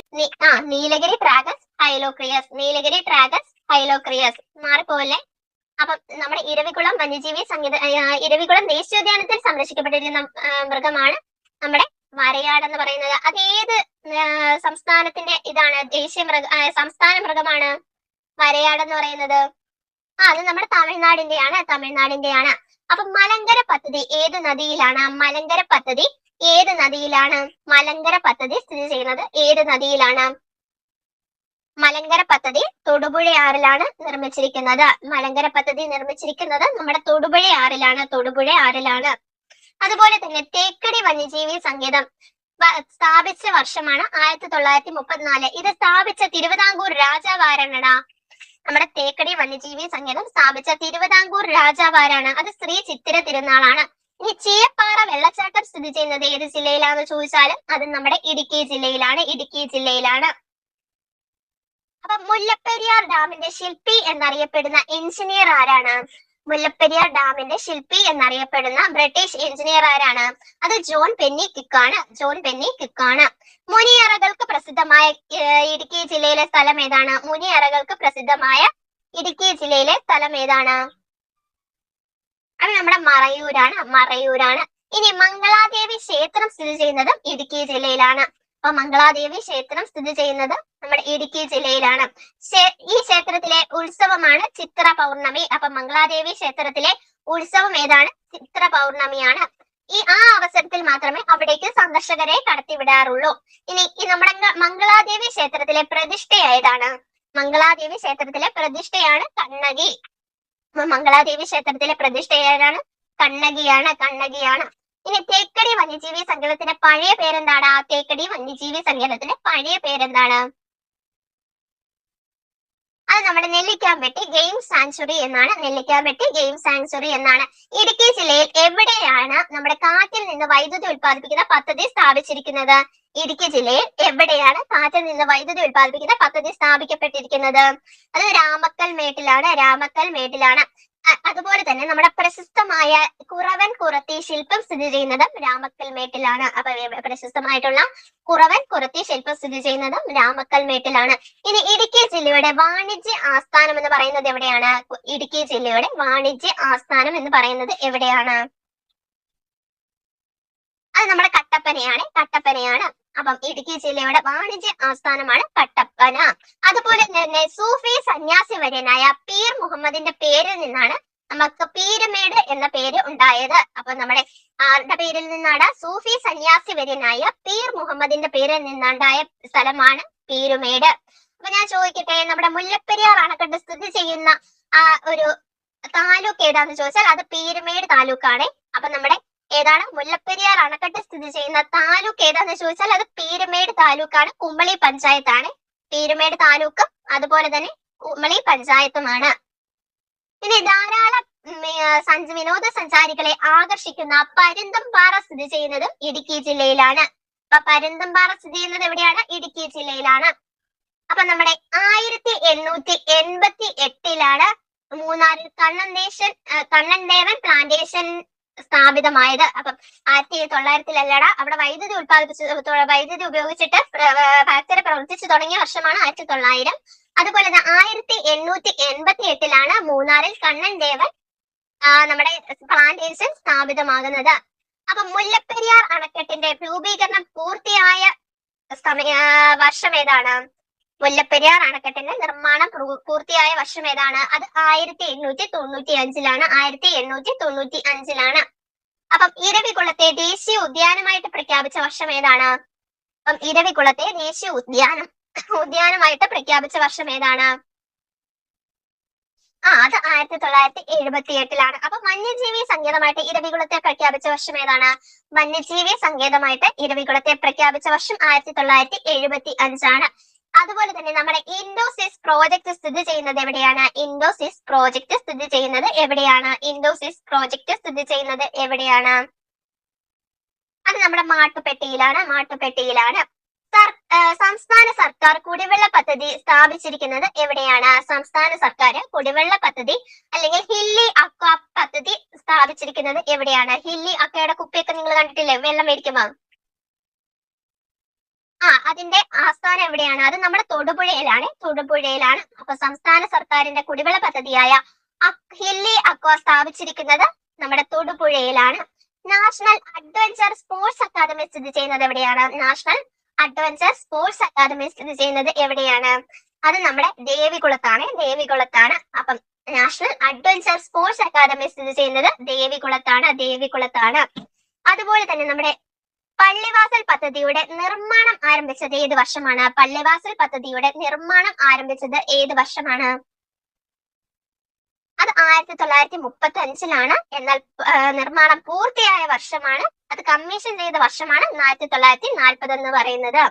Nilgiritragus hylocrius. Nilgiritragus hylocrius. മാറിപ്പോലെ. അപ്പം നമ്മുടെ ഇരവികുളം വന്യജീവി ഇരവികുളം ദേശീയോദ്യാനത്തിൽ സംരക്ഷിക്കപ്പെട്ടിരിക്കുന്ന മൃഗമാണ് നമ്മുടെ വരയാട് എന്ന് പറയുന്നത്. അത് ഏത് സംസ്ഥാനത്തിന്റെ ഇതാണ്? സംസ്ഥാന മൃഗമാണ് വരയാട് എന്ന് പറയുന്നത്. അത് നമ്മുടെ തമിഴ്നാടിന്റെയാണ്. തമിഴ്നാടിന്റെയാണ്. അപ്പൊ മലങ്കര പദ്ധതി ഏത് നദിയിലാണ്? മലങ്കര പദ്ധതി ഏത് നദിയിലാണ്? മലങ്കര പദ്ധതി സ്ഥിതി ചെയ്യുന്നത് ഏത് നദിയിലാണ്? മലങ്കര പദ്ധതി തൊടുപുഴയാറിലാണ് നിർമ്മിച്ചിരിക്കുന്നത്. മലങ്കര പദ്ധതി നിർമ്മിച്ചിരിക്കുന്നത് നമ്മുടെ തൊടുപുഴയാറിലാണ്. തൊടുപുഴയാറിലാണ്. അതുപോലെ തന്നെ തേക്കടി വന്യജീവി സങ്കേതം സ്ഥാപിച്ച വർഷമാണ് 1934. ഇത് സ്ഥാപിച്ച തിരുവിതാംകൂർ രാജാവ് ആരാണടാ? നമ്മുടെ തേക്കടി വന്യജീവി സങ്കേതം സ്ഥാപിച്ച തിരുവിതാംകൂർ രാജാവാരാണ്? അത് ശ്രീ ചിത്തിര തിരുനാളാണ്. ഇനി ചീയപ്പാറ വെള്ളച്ചാട്ടം സ്ഥിതി ചെയ്യുന്നത് ഏത് ജില്ലയിലാണെന്ന് ചോദിച്ചാലും അത് നമ്മുടെ ഇടുക്കി ജില്ലയിലാണ്. ഇടുക്കി ജില്ലയിലാണ്. അപ്പൊ മുല്ലപ്പെരിയാർ ഡാമിന്റെ ശില്പി എന്നറിയപ്പെടുന്ന എഞ്ചിനീയർ ആരാണ്? മുല്ലപ്പെരിയാർ ഡാമിന്റെ ശില്പി എന്നറിയപ്പെടുന്ന ബ്രിട്ടീഷ് എഞ്ചിനീയർ ആരാണ്? അത് ജോൺ പെന്നി കിക്കാണ്. ജോൺ പെന്നി കിക്കാണ്. മുനിയറകൾക്ക് പ്രസിദ്ധമായ ഇടുക്കി ജില്ലയിലെ സ്ഥലം ഏതാണ്? മുനിയറകൾക്ക് പ്രസിദ്ധമായ ഇടുക്കി ജില്ലയിലെ സ്ഥലം ഏതാണ്? അത് നമ്മുടെ മറയൂരാണ്. ഇനി മംഗളാദേവി ക്ഷേത്രം സ്ഥിതി ചെയ്യുന്നതും ഇടുക്കി ജില്ലയിലാണ്. അപ്പൊ മംഗളാദേവി ക്ഷേത്രം സ്ഥിതി ചെയ്യുന്നത് നമ്മുടെ ഇടുക്കി ജില്ലയിലാണ്. ഈ ക്ഷേത്രത്തിലെ ഉത്സവമാണ് ചിത്ര പൗർണമി. അപ്പൊ മംഗളാദേവി ക്ഷേത്രത്തിലെ ഉത്സവം ഏതാണ്? ചിത്ര പൗർണമിയാണ്. ആ അവസരത്തിൽ മാത്രമേ അവിടേക്ക് സന്ദർശകരെ കടത്തിവിടാറുള്ളൂ. ഇനി ഈ നമ്മുടെ മംഗളാദേവി ക്ഷേത്രത്തിലെ പ്രതിഷ്ഠ ഏതാണ്? മംഗളാദേവി ക്ഷേത്രത്തിലെ പ്രതിഷ്ഠയാണ് കണ്ണകി. മംഗളാദേവി ക്ഷേത്രത്തിലെ പ്രതിഷ്ഠ ഏതാണ്? കണ്ണകിയാണ്. ഇനി തേക്കടി വന്യജീവി സങ്കേതത്തിന്റെ പഴയ പേരെന്താണ്? തേക്കടി വന്യജീവി സങ്കേതത്തിന്റെ പഴയ പേരെന്താണ്? അത് നമ്മുടെ നെല്ലിക്കാമ്പെട്ടി ഗെയിം സാങ്ച്വറി എന്നാണ്. ഇടുക്കി ജില്ലയിൽ എവിടെയാണ് നമ്മുടെ കാറ്റിൽ നിന്ന് വൈദ്യുതി ഉൽപ്പാദിപ്പിക്കുന്ന പദ്ധതി സ്ഥാപിച്ചിരിക്കുന്നത്? ഇടുക്കി ജില്ലയിൽ എവിടെയാണ് കാറ്റിൽ നിന്ന് വൈദ്യുതി ഉൽപ്പാദിപ്പിക്കുന്ന പദ്ധതി സ്ഥാപിക്കപ്പെട്ടിരിക്കുന്നത്? അത് രാമക്കൽ മേട്ടിലാണ്. അതുപോലെ തന്നെ നമ്മുടെ പ്രശസ്തമായ കുറവൻ കുറത്തി ശില്പം സ്ഥിതി ചെയ്യുന്നതും രാമക്കൽ മേട്ടിലാണ്. അപ്പൊ പ്രശസ്തമായിട്ടുള്ള കുറവൻ കുറത്തി ശില്പം സ്ഥിതി ചെയ്യുന്നതും രാമക്കൽ മേട്ടിലാണ്. ഇനി ഇടുക്കി ജില്ലയുടെ വാണിജ്യ ആസ്ഥാനം എന്ന് പറയുന്നത് എവിടെയാണ്? ഇടുക്കി ജില്ലയുടെ വാണിജ്യ ആസ്ഥാനം എന്ന് പറയുന്നത് എവിടെയാണ്? അത് നമ്മുടെ കട്ടപ്പനയാണ്. അപ്പം ഇടുക്കി ജില്ലയുടെ വാണിജ്യ ആസ്ഥാനമാണ് കട്ടപ്പന. അതുപോലെ തന്നെ സൂഫി സന്യാസി വര്യനായ പീർ മുഹമ്മദിന്റെ പേരിൽ നിന്നാണ് നമുക്ക് പീരുമേട് എന്ന പേര് ഉണ്ടായത്. അപ്പൊ നമ്മുടെ ആരുടെ പേരിൽ നിന്നാണ്? സൂഫി സന്യാസി വര്യനായ പീർ മുഹമ്മദിന്റെ പേരിൽ നിന്നുണ്ടായ സ്ഥലമാണ് പീരുമേട്. അപ്പൊ ഞാൻ ചോദിക്കട്ടെ, നമ്മുടെ മുല്ലപ്പെരിയാർ അണക്കെട്ട് സ്ഥിതി ചെയ്യുന്ന ഒരു താലൂക്ക് ഏതാന്ന് ചോദിച്ചാൽ അത് പീരുമേട് താലൂക്കാണ്. അപ്പൊ നമ്മുടെ ഏതാണ്? മുല്ലപ്പെരിയാർ അണക്കെട്ട് സ്ഥിതി ചെയ്യുന്ന താലൂക്ക് ഏതാന്ന് ചോദിച്ചാൽ അത് പീരുമേട് താലൂക്കാണ്. കുമളി പഞ്ചായത്താണ് പീരുമേട് താലൂക്കും അതുപോലെ തന്നെ കുമളി പഞ്ചായത്തുമാണ്. ഇനി ധാരാളം വിനോദസഞ്ചാരികളെ ആകർഷിക്കുന്ന പരുന്തുംപാറ സ്ഥിതി ചെയ്യുന്നത് ഇടുക്കി ജില്ലയിലാണ്. അപ്പൊ പരുന്തുംപാറ സ്ഥിതി ചെയ്യുന്നത് എവിടെയാണ്? ഇടുക്കി ജില്ലയിലാണ്. അപ്പൊ നമ്മുടെ 1888 മൂന്നാറിൽ കണ്ണൻദേവൻ പ്ലാന്റേഷൻ സ്ഥാപിതമായത്. അപ്പം 1900 അവിടെ വൈദ്യുതി ഉപയോഗിച്ചിട്ട് ഫാക്ടറി പ്രവർത്തിച്ചു തുടങ്ങിയ വർഷമാണ് 1900. അതുപോലെ തന്നെ 1888 മൂന്നാറിൽ കണ്ണൻദേവൻ നമ്മുടെ പ്ലാന്റേഷൻ സ്ഥാപിതമാകുന്നത്. അപ്പൊ മുല്ലപ്പെരിയാർ അണക്കെട്ടിന്റെ രൂപീകരണം പൂർത്തിയായ വർഷം ഏതാണ്? മുല്ലപ്പെരിയാർ അണക്കെട്ടിന്റെ നിർമ്മാണം പൂർത്തിയായ വർഷം ഏതാണ്? അത് 1895. അപ്പം ഇരവികുളത്തെ ദേശീയ ഉദ്യാനമായിട്ട് പ്രഖ്യാപിച്ച വർഷം ഏതാണ്? അപ്പം ഇരവികുളത്തെ ദേശീയ ഉദ്യാനമായിട്ട് പ്രഖ്യാപിച്ച വർഷം ഏതാണ്? അത് 1978. അപ്പൊ വന്യജീവി സങ്കേതമായിട്ട് ഇരവികുളത്തെ പ്രഖ്യാപിച്ച വർഷം ഏതാണ്? വന്യജീവി സങ്കേതമായിട്ട് ഇരവികുളത്തെ പ്രഖ്യാപിച്ച വർഷം 1975. അതുപോലെ തന്നെ നമ്മുടെ ഇൻഡോസിസ് പ്രോജക്ട് സ്ഥിതി ചെയ്യുന്നത് എവിടെയാണ്? അത് നമ്മുടെ മാട്ടുപ്പെട്ടിയിലാണ്. സംസ്ഥാന സർക്കാർ കുടിവെള്ള പദ്ധതി സ്ഥാപിച്ചിരിക്കുന്നത് എവിടെയാണ്? സംസ്ഥാന സർക്കാർ കുടിവെള്ള പദ്ധതി അല്ലെങ്കിൽ ഹില്ലി അക്വ പദ്ധതി സ്ഥാപിച്ചിരിക്കുന്നത് എവിടെയാണ്? ഹില്ലി അക്വയുടെ കുപ്പിയൊക്കെ നിങ്ങൾ കണ്ടിട്ടില്ലേ വെള്ളം മേടിക്കുമ്പോ? അതിന്റെ ആസ്ഥാനം എവിടെയാണ്? അത് നമ്മുടെ തൊടുപുഴയിലാണ്. അപ്പൊ സംസ്ഥാന സർക്കാരിന്റെ കുടിവെള്ള പദ്ധതിയായ ഹില്ലി അക്വ സ്ഥാപിച്ചിരിക്കുന്നത് നമ്മുടെ തൊടുപുഴയിലാണ്. നാഷണൽ അഡ്വഞ്ചർ സ്പോർട്സ് അക്കാദമി സ്ഥിതി ചെയ്യുന്നത് എവിടെയാണ്? അത് നമ്മുടെ ദേവികുളത്താണ്. അപ്പം നാഷണൽ അഡ്വഞ്ചർ സ്പോർട്സ് അക്കാദമി സ്ഥിതി ചെയ്യുന്നത് ദേവികുളത്താണ്. അതുപോലെ തന്നെ നമ്മുടെ പള്ളിവാസൽ പദ്ധതിയുടെ നിർമ്മാണം ആരംഭിച്ചത് ഏത് വർഷമാണ്? അത് 1935. എന്നാൽ നിർമ്മാണം പൂർത്തിയായ വർഷമാണ്, അത് കമ്മീഷൻ ചെയ്ത വർഷമാണ് 1940 എന്ന് പറയുന്നത്.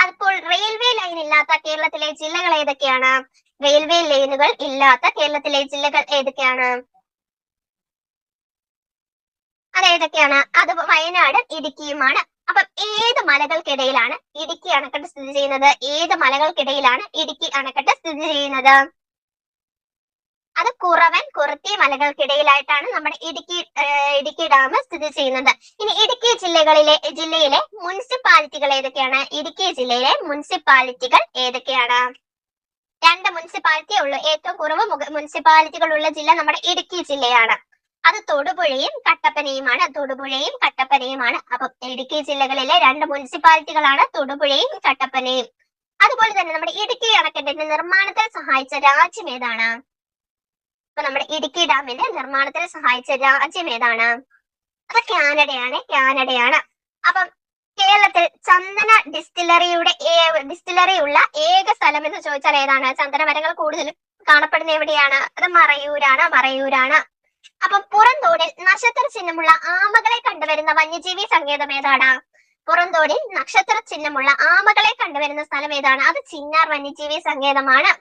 അപ്പോൾ റെയിൽവേ ലൈൻ ഇല്ലാത്ത കേരളത്തിലെ ജില്ലകൾ ഏതൊക്കെയാണ്? റെയിൽവേ ലൈനുകൾ ഇല്ലാത്ത കേരളത്തിലെ ജില്ലകൾ ഏതൊക്കെയാണ്? അതേതൊക്കെയാണ്? അത് വയനാട്, ഇടുക്കിയുമാണ്. അപ്പം ഏത് മലകൾക്കിടയിലാണ് ഇടുക്കി അണക്കെട്ട് സ്ഥിതി ചെയ്യുന്നത്? അത് കുറവൻ കുറത്തി മലകൾക്കിടയിലായിട്ടാണ് നമ്മുടെ ഇടുക്കി ഡാം സ്ഥിതി ചെയ്യുന്നത്. ഇനി ഇടുക്കി ജില്ലയിലെ മുനിസിപ്പാലിറ്റികൾ ഏതൊക്കെയാണ്? ഇടുക്കി ജില്ലയിലെ മുനിസിപ്പാലിറ്റികൾ ഏതൊക്കെയാണ്? 2 മുനിസിപ്പാലിറ്റിയേ ഉള്ളൂ. ഏറ്റവും കുറവ് മുനിസിപ്പാലിറ്റികൾ ഉള്ള ജില്ല നമ്മുടെ ഇടുക്കി ജില്ലയാണ്. അത് തൊടുപുഴയും കട്ടപ്പനയുമാണ്. തൊടുപുഴയും കട്ടപ്പനയുമാണ്. അപ്പൊ ഇടുക്കി ജില്ലകളിലെ 2 മുനിസിപ്പാലിറ്റികളാണ് തൊടുപുഴയും കട്ടപ്പനയും. അതുപോലെ തന്നെ നമ്മുടെ ഇടുക്കി അണക്കെട്ടിന്റെ നിർമ്മാണത്തിൽ സഹായിച്ച രാജ്യം ഏതാണ്? അപ്പൊ നമ്മുടെ ഇടുക്കി ഡാമിന്റെ നിർമ്മാണത്തിൽ സഹായിച്ച രാജ്യം ഏതാണ്? അത് കാനഡയാണ്. അപ്പം കേരളത്തിൽ ചന്ദന ഡിസ്റ്റിലറി ഉള്ള ഏക സ്ഥലം എന്ന് ചോദിച്ചാൽ ഏതാണ്? ചന്ദന മരങ്ങൾ കൂടുതൽ കാണപ്പെടുന്ന എവിടെയാണ്? അത് മറയൂരാണ്. അപ്പൊ പുറംതോടിൽ നക്ഷത്ര ചിഹ്നമുള്ള ആമകളെ കണ്ടുവരുന്ന വന്യജീവി സങ്കേതം ഏതാണ്? പുറംതോടിൽ നക്ഷത്ര ചിഹ്നമുള്ള ആമകളെ കണ്ടുവരുന്ന സ്ഥലം ഏതാണ്? അത് ചിന്നാർ വന്യജീവി സങ്കേതമാണ്.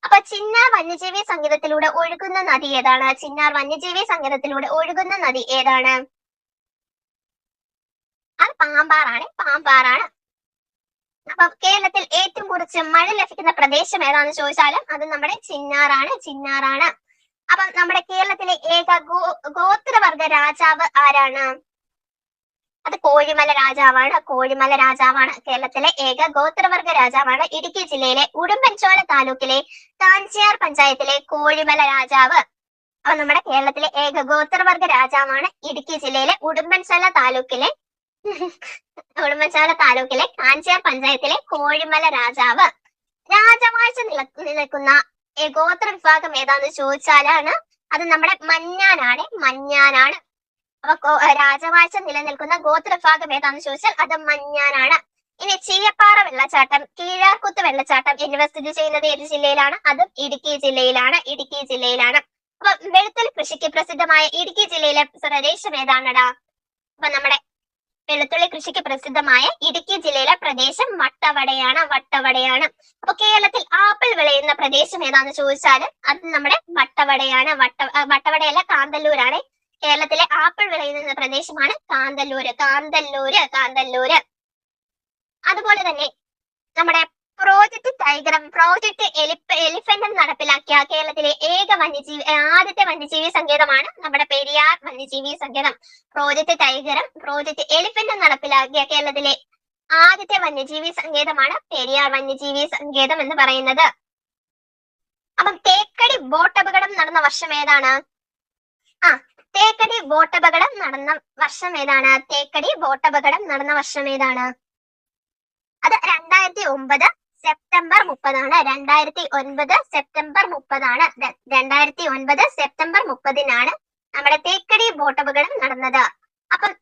അപ്പൊ ചിന്നാർ വന്യജീവി സങ്കേതത്തിലൂടെ ഒഴുകുന്ന നദി ഏതാണ്? ചിന്നാർ വന്യജീവി സങ്കേതത്തിലൂടെ ഒഴുകുന്ന നദി ഏതാണ്? അത് പാമ്പാറാണ്. അപ്പൊ കേരളത്തിൽ ഏറ്റവും കുറച്ച് മഴ ലഭിക്കുന്ന പ്രദേശം ഏതാണെന്ന് ചോദിച്ചാലും അത് നമ്മുടെ ചിന്നാറാണ്. അപ്പൊ നമ്മുടെ കേരളത്തിലെ ഏക ഗോത്രവർഗ രാജാവ് ആരാണ്? അത് കോഴിമല രാജാവാണ്. കേരളത്തിലെ ഏക ഗോത്രവർഗ രാജാവാണ് ഇടുക്കി ജില്ലയിലെ ഉടുമ്പൻചോല താലൂക്കിലെ കാഞ്ചിയാർ പഞ്ചായത്തിലെ കോഴിമല രാജാവ്. അപ്പൊ നമ്മുടെ കേരളത്തിലെ ഏക ഗോത്രവർഗ രാജാവാണ് ഇടുക്കി ജില്ലയിലെ ഉടുമ്പൻചോല താലൂക്കിലെ കാഞ്ചിയാർ പഞ്ചായത്തിലെ കോഴിമല രാജാവ്. രാജവാഴ്ച നിലനിൽക്കുന്ന ഗോത്ര വിഭാഗം ഏതാന്ന് ചോദിച്ചാലാണ് അത് നമ്മുടെ മഞ്ഞാനാണ്. അപ്പൊ രാജവാഴ്ച നിലനിൽക്കുന്ന ഗോത്ര വിഭാഗം ഏതാന്ന് ചോദിച്ചാൽ അത് മഞ്ഞാനാണ്. ഇനി ചീയപ്പാറ വെള്ളച്ചാട്ടം, കീഴാർകുത്ത് വെള്ളച്ചാട്ടം എന്നിവ സ്ഥിതി ചെയ്യുന്നത് ഏത് ജില്ലയിലാണ്? അതും ഇടുക്കി ജില്ലയിലാണ്. അപ്പൊ വെളുത്തുള്ളി കൃഷിക്ക് പ്രസിദ്ധമായ ഇടുക്കി ജില്ലയിലെ പ്രദേശം ഏതാണടാ? അപ്പൊ നമ്മുടെ വെളുത്തുള്ളി കൃഷിക്ക് പ്രസിദ്ധമായ ഇടുക്കി ജില്ലയിലെ പ്രദേശം വട്ടവടയാണ്. അപ്പൊ കേരളത്തിൽ ആപ്പിൾ വിളയുന്ന പ്രദേശം ഏതാന്ന് ചോദിച്ചാൽ അത് നമ്മുടെ വട്ടവടയാണ്. വട്ടവടയല്ല, കാന്തല്ലൂരാണ്. കേരളത്തിലെ ആപ്പിൾ വിളയുന്ന പ്രദേശമാണ് കാന്തല്ലൂര്. അതുപോലെ തന്നെ നമ്മുടെ പ്രോജക്ട് എലിഫന്റ് നടപ്പിലാക്കിയ കേരളത്തിലെ ആദ്യത്തെ വന്യജീവി സങ്കേതമാണ് നമ്മുടെ പെരിയാർ വന്യജീവി സങ്കേതം. പ്രോജക്ട് എലിഫന്റ് നടപ്പിലാക്കിയ കേരളത്തിലെ ആദ്യത്തെ വന്യജീവി സങ്കേതമാണ് പെരിയാർ വന്യജീവി സങ്കേതം എന്ന് പറയുന്നത്. അപ്പം തേക്കടി ബോട്ടപകടം നടന്ന വർഷം ഏതാണ്? തേക്കടി ബോട്ടപകടം നടന്ന വർഷം ഏതാണ്? അത് 2009 സെപ്റ്റംബർ 30ആണ്. 2009 സെപ്റ്റംബർ 30-നാണ് നമ്മുടെ തേക്കടി ബോട്ടപകടം നടന്നത്. അപ്പം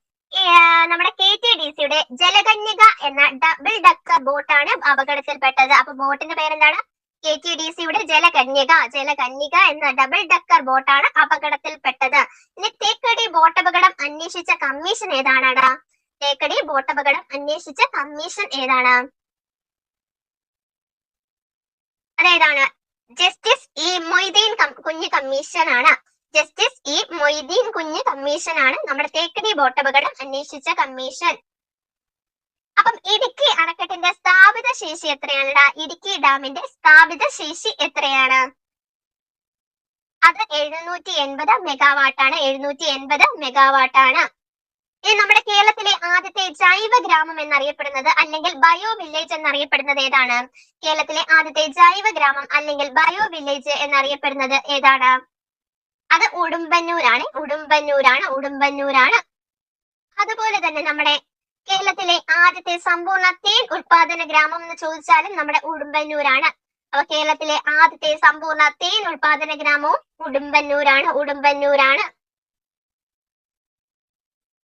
നമ്മുടെ KTDCയുടെ ജലകന്യക എന്ന ഡബിൾ ഡക്കർ ബോട്ടാണ് അപകടത്തിൽപ്പെട്ടത്. അപ്പൊ ബോട്ടിന്റെ പേരെന്താണ്? KTDCയുടെ ജലകന്യക എന്ന ഡബിൾ ഡക്കർ ബോട്ടാണ് അപകടത്തിൽപ്പെട്ടത്. ഇനി തേക്കടി ബോട്ടപകടം അന്വേഷിച്ച കമ്മീഷൻ ഏതാണടാ? തേക്കടി ബോട്ടപകടം അന്വേഷിച്ച കമ്മീഷൻ ഏതാണ്? അതേതാണ്? ജസ്റ്റിസ് ഇ മൊയ്തീൻ കുഞ്ഞ് കമ്മീഷനാണ് നമ്മുടെ തേക്കടി ബോട്ടപകടം അന്വേഷിച്ച കമ്മീഷൻ. അപ്പം ഇടുക്കി അണക്കെട്ടിന്റെ സ്ഥാപിത ശേഷി എത്രയാണടാ? ഇടുക്കി ഡാമിന്റെ സ്ഥാപിത ശേഷി എത്രയാണ്? അത് 780 മെഗാവാട്ടാണ്. ഇനി നമ്മുടെ കേരളത്തിലെ ആദ്യത്തെ ജൈവ ഗ്രാമം എന്നറിയപ്പെടുന്നത് അല്ലെങ്കിൽ ബയോ വില്ലേജ് എന്നറിയപ്പെടുന്നത് ഏതാണ്? കേരളത്തിലെ ആദ്യത്തെ ജൈവ ഗ്രാമം അല്ലെങ്കിൽ ബയോ വില്ലേജ് എന്നറിയപ്പെടുന്നത് ഏതാണ്? അത് ഉടുമ്പന്നൂരാണ്. അതുപോലെ തന്നെ നമ്മുടെ കേരളത്തിലെ ആദ്യത്തെ സമ്പൂർണ്ണ തേൻ ഉൽപാദന ഗ്രാമം എന്ന് ചോദിച്ചാലും നമ്മുടെ ഉടുമ്പന്നൂരാണ്. അപ്പൊ കേരളത്തിലെ ആദ്യത്തെ സമ്പൂർണ്ണ തേൻ ഉൽപാദന ഗ്രാമവും ഉടുമ്പന്നൂരാണ്.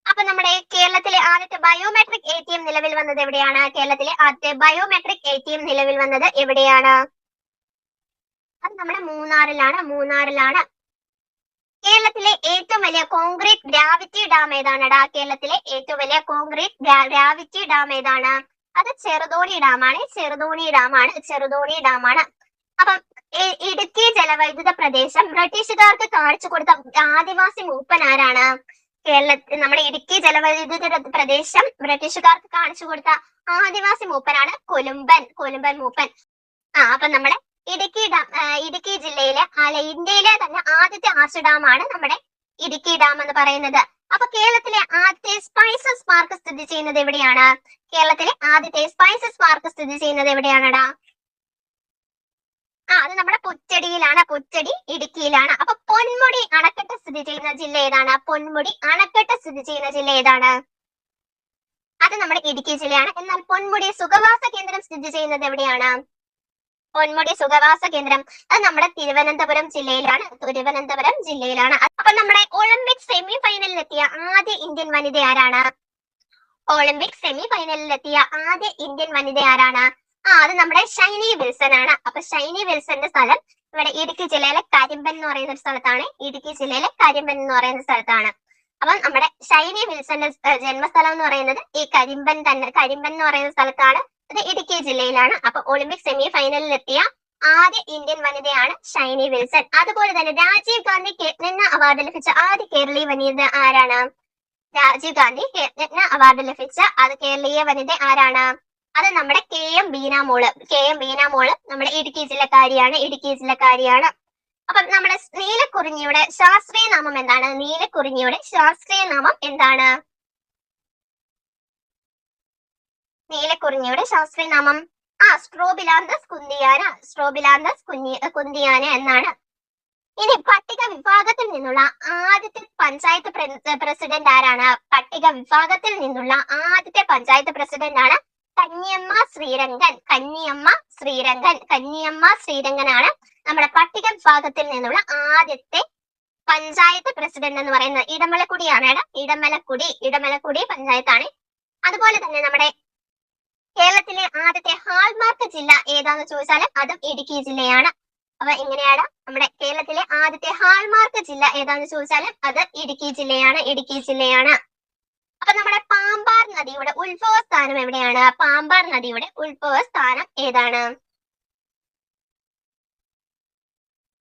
അപ്പൊ നമ്മുടെ കേരളത്തിലെ ആദ്യത്തെ ബയോമെട്രിക് ATM നിലവിൽ വന്നത് എവിടെയാണ്? കേരളത്തിലെ ആദ്യത്തെ ബയോമെട്രിക് ATM നിലവിൽ വന്നത് എവിടെയാണ്? അത് നമ്മുടെ മൂന്നാറിലാണ്. കേരളത്തിലെ ഏറ്റവും വലിയ കോൺക്രീറ്റ് ഗ്രാവിറ്റി ഡാം ഏതാണടാ? കേരളത്തിലെ ഏറ്റവും വലിയ കോൺക്രീറ്റ് ഗ്രാവിറ്റി ഡാം ഏതാണ്? അത് ചെറുതോണി ഡാമാണ്. അപ്പം ഇടുക്കി ജലവൈദ്യുത പ്രദേശം ബ്രിട്ടീഷുകാർക്ക് കാണിച്ചു കൊടുത്ത ആദിവാസി മൂപ്പൻ ആരാണ്? നമ്മുടെ ഇടുക്കി ജലവൈദ്യുത പ്രദേശം ബ്രിട്ടീഷുകാർക്ക് കാണിച്ചു കൊടുത്ത ആദിവാസി മൂപ്പനാണ് കൊലുമ്പൻ മൂപ്പൻ. അപ്പൊ നമ്മുടെ ഇടുക്കി ജില്ലയിലെ ഇന്ത്യയിലെ തന്നെ ആദ്യത്തെ ആർച്ച് ഡാം ആണ് നമ്മുടെ ഇടുക്കി ഡാം എന്ന് പറയുന്നത്. അപ്പൊ കേരളത്തിലെ ആദ്യത്തെ സ്പൈസസ് പാർക്ക് സ്ഥിതി ചെയ്യുന്നത് എവിടെയാണ്? എവിടെയാണടാ? അത് നമ്മുടെ പുറ്റടി ഇടുക്കിയിലാണ്. അപ്പൊ പൊന്മുടി അണക്കെട്ട് സ്ഥിതി ചെയ്യുന്ന ജില്ല ഏതാണ്? പൊന്മുടി അണക്കെട്ട് സ്ഥിതി ചെയ്യുന്ന ജില്ല ഏതാണ്? അത് നമ്മുടെ ഇടുക്കി ജില്ലയാണ്. എന്നാൽ പൊന്മുടി സുഖവാസ കേന്ദ്രം സ്ഥിതി ചെയ്യുന്നത് എവിടെയാണ്? പൊന്മുടി സുഖവാസ കേന്ദ്രം അത് നമ്മുടെ തിരുവനന്തപുരം ജില്ലയിലാണ്. തിരുവനന്തപുരം ജില്ലയിലാണ്. അപ്പൊ നമ്മുടെ ഒളിമ്പിക് സെമി ഫൈനലിൽ എത്തിയ ആദ്യ ഇന്ത്യൻ വനിത ആരാണ്? ഒളിമ്പിക് സെമി ഫൈനലിൽ എത്തിയ ആദ്യ ഇന്ത്യൻ വനിത ആരാണ്? അത് നമ്മുടെ ഷൈനി വിൽസൺ ആണ്. അപ്പൊ ഷൈനി വിൽസന്റെ സ്ഥലം ഇവിടെ ഇടുക്കി ജില്ലയിലെ കരിമ്പൻ എന്ന് പറയുന്ന ഒരു സ്ഥലത്താണ്. ഇടുക്കി ജില്ലയിലെ കരിമ്പൻ എന്ന് പറയുന്ന സ്ഥലത്താണ്. അപ്പൊ നമ്മുടെ ഷൈനി വിൽസന്റെ ജന്മസ്ഥലം എന്ന് പറയുന്നത് ഈ കരിമ്പൻ എന്ന് പറയുന്ന സ്ഥലത്താണ്. ഇത് ഇടുക്കി ജില്ലയിലാണ്. അപ്പൊ ഒളിമ്പിക് സെമി ഫൈനലിൽ എത്തിയ ആദ്യ ഇന്ത്യൻ വനിതയാണ് ഷൈനി വിൽസൺ. അതുപോലെ തന്നെ രാജീവ് ഗാന്ധി ഖേൽരത്ന അവാർഡ് ലഭിച്ച ആദ്യ കേരളീയ വനിത ആരാണ്? രാജീവ് ഗാന്ധി ഖേൽരത്ന അവാർഡ് ലഭിച്ച കേരളീയ വനിത ആരാണ്? അത് നമ്മുടെ കെ എം ബീനാമോള്. നമ്മുടെ ഇടുക്കി ജില്ലക്കാരിയാണ്. അപ്പൊ നമ്മുടെ നീലക്കുറിഞ്ഞിയുടെ ശാസ്ത്രീയ നാമം എന്താണ്? നീലക്കുറിഞ്ഞിയുടെ ശാസ്ത്രീയ നാമം എന്താണ്? നീലക്കുറിഞ്ഞിയുടെ ശാസ്ത്രീയ നാമം സ്ട്രോബിലാന്തസ് കുന്തിയാന എന്നാണ്. ഇനി പട്ടിക വിഭാഗത്തിൽ നിന്നുള്ള ആദ്യത്തെ പഞ്ചായത്ത് പ്രസിഡന്റ് ആരാണ്? പട്ടിക വിഭാഗത്തിൽ നിന്നുള്ള ആദ്യത്തെ പഞ്ചായത്ത് പ്രസിഡന്റ് ആണ് കന്നിയമ്മ ശ്രീരംഗൻ ആണ് നമ്മുടെ പട്ടിക വിഭാഗത്തിൽ നിന്നുള്ള ആദ്യത്തെ പഞ്ചായത്ത് പ്രസിഡന്റ് എന്ന് പറയുന്നത്. ഇടമലക്കുടിയാണ്. ഇടമലക്കുടി പഞ്ചായത്താണ്. അതുപോലെ തന്നെ നമ്മുടെ കേരളത്തിലെ ആദ്യത്തെ ഹാൾമാർക്ക് ജില്ല ഏതാന്ന് ചോദിച്ചാൽ അതും ഇടുക്കി ജില്ലയാണ്. അപ്പൊ എങ്ങനെയാണ് നമ്മുടെ കേരളത്തിലെ ആദ്യത്തെ ഹാൾമാർക്ക് ജില്ല ഏതാന്ന് ചോദിച്ചാലും അത് ഇടുക്കി ജില്ലയാണ്. അപ്പൊ നമ്മുടെ പാമ്പാർ നദിയുടെ ഉത്ഭവ സ്ഥാനം എവിടെയാണ്? പാമ്പാർ നദിയുടെ ഉത്ഭവ സ്ഥാനം ഏതാണ്?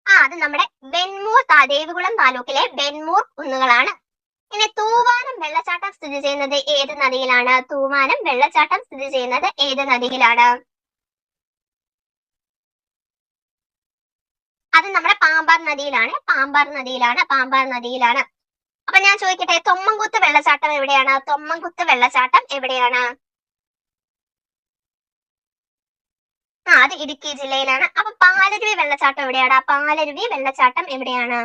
അത് നമ്മുടെ ബെന്മൂർ ദേവികുളം താലൂക്കിലെ ബെന്മൂർ കുന്നുകളാണ്. ഇനി തൂവാനം വെള്ളച്ചാട്ടം സ്ഥിതി ചെയ്യുന്നത് ഏത് നദിയിലാണ്? അത് നമ്മുടെ പാമ്പാർ നദിയിലാണ്. അപ്പൊ ഞാൻ ചോദിക്കട്ടെ, തൊമ്മൻകുത്ത് വെള്ളച്ചാട്ടം എവിടെയാണ്? അത് ഇടുക്കി ജില്ലയിലാണ്. അപ്പൊ പാലരുവി വെള്ളച്ചാട്ടം എവിടെയാണ്? എവിടെയാണ്?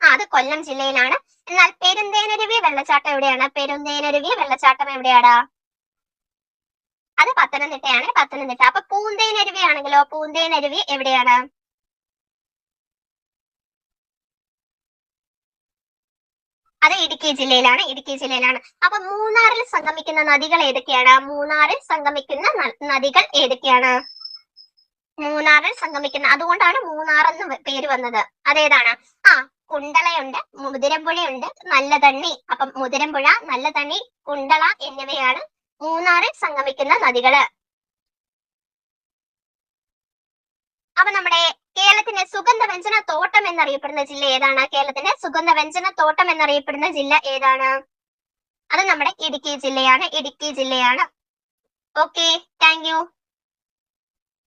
അത് കൊല്ലം ജില്ലയിലാണ്. എന്നാൽ പെരുന്തേനരുവി വെള്ളച്ചാട്ടം എവിടെയാണ്? എവിടെയാണ്? അത് പത്തനംതിട്ടയാണ്. അപ്പൊ പൂന്തേനരുവി ആണെങ്കിലോ? എവിടെയാണ്? അത് ഇടുക്കി ജില്ലയിലാണ്. അപ്പൊ മൂന്നാറിൽ സംഗമിക്കുന്ന നദികൾ ഏതൊക്കെയാണ്? അതുകൊണ്ടാണ് മൂന്നാർ എന്ന് പേര് വന്നത്. അതേതാണ്? കുണ്ടളയുണ്ട്, മുതിരമ്പുഴയുണ്ട്, നല്ലതണ്ണി. അപ്പം മുതിരമ്പുഴ, നല്ലതണ്ണി, കുണ്ടള എന്നിവയാണ് മൂന്നാറിൽ സംഗമിക്കുന്ന നദികള്. അപ്പൊ നമ്മുടെ കേരളത്തിന്റെ സുഗന്ധവ്യഞ്ജന തോട്ടം എന്നറിയപ്പെടുന്ന ജില്ല ഏതാണ്? അത് നമ്മുടെ ഇടുക്കി ജില്ലയാണ്. Okay, thank you.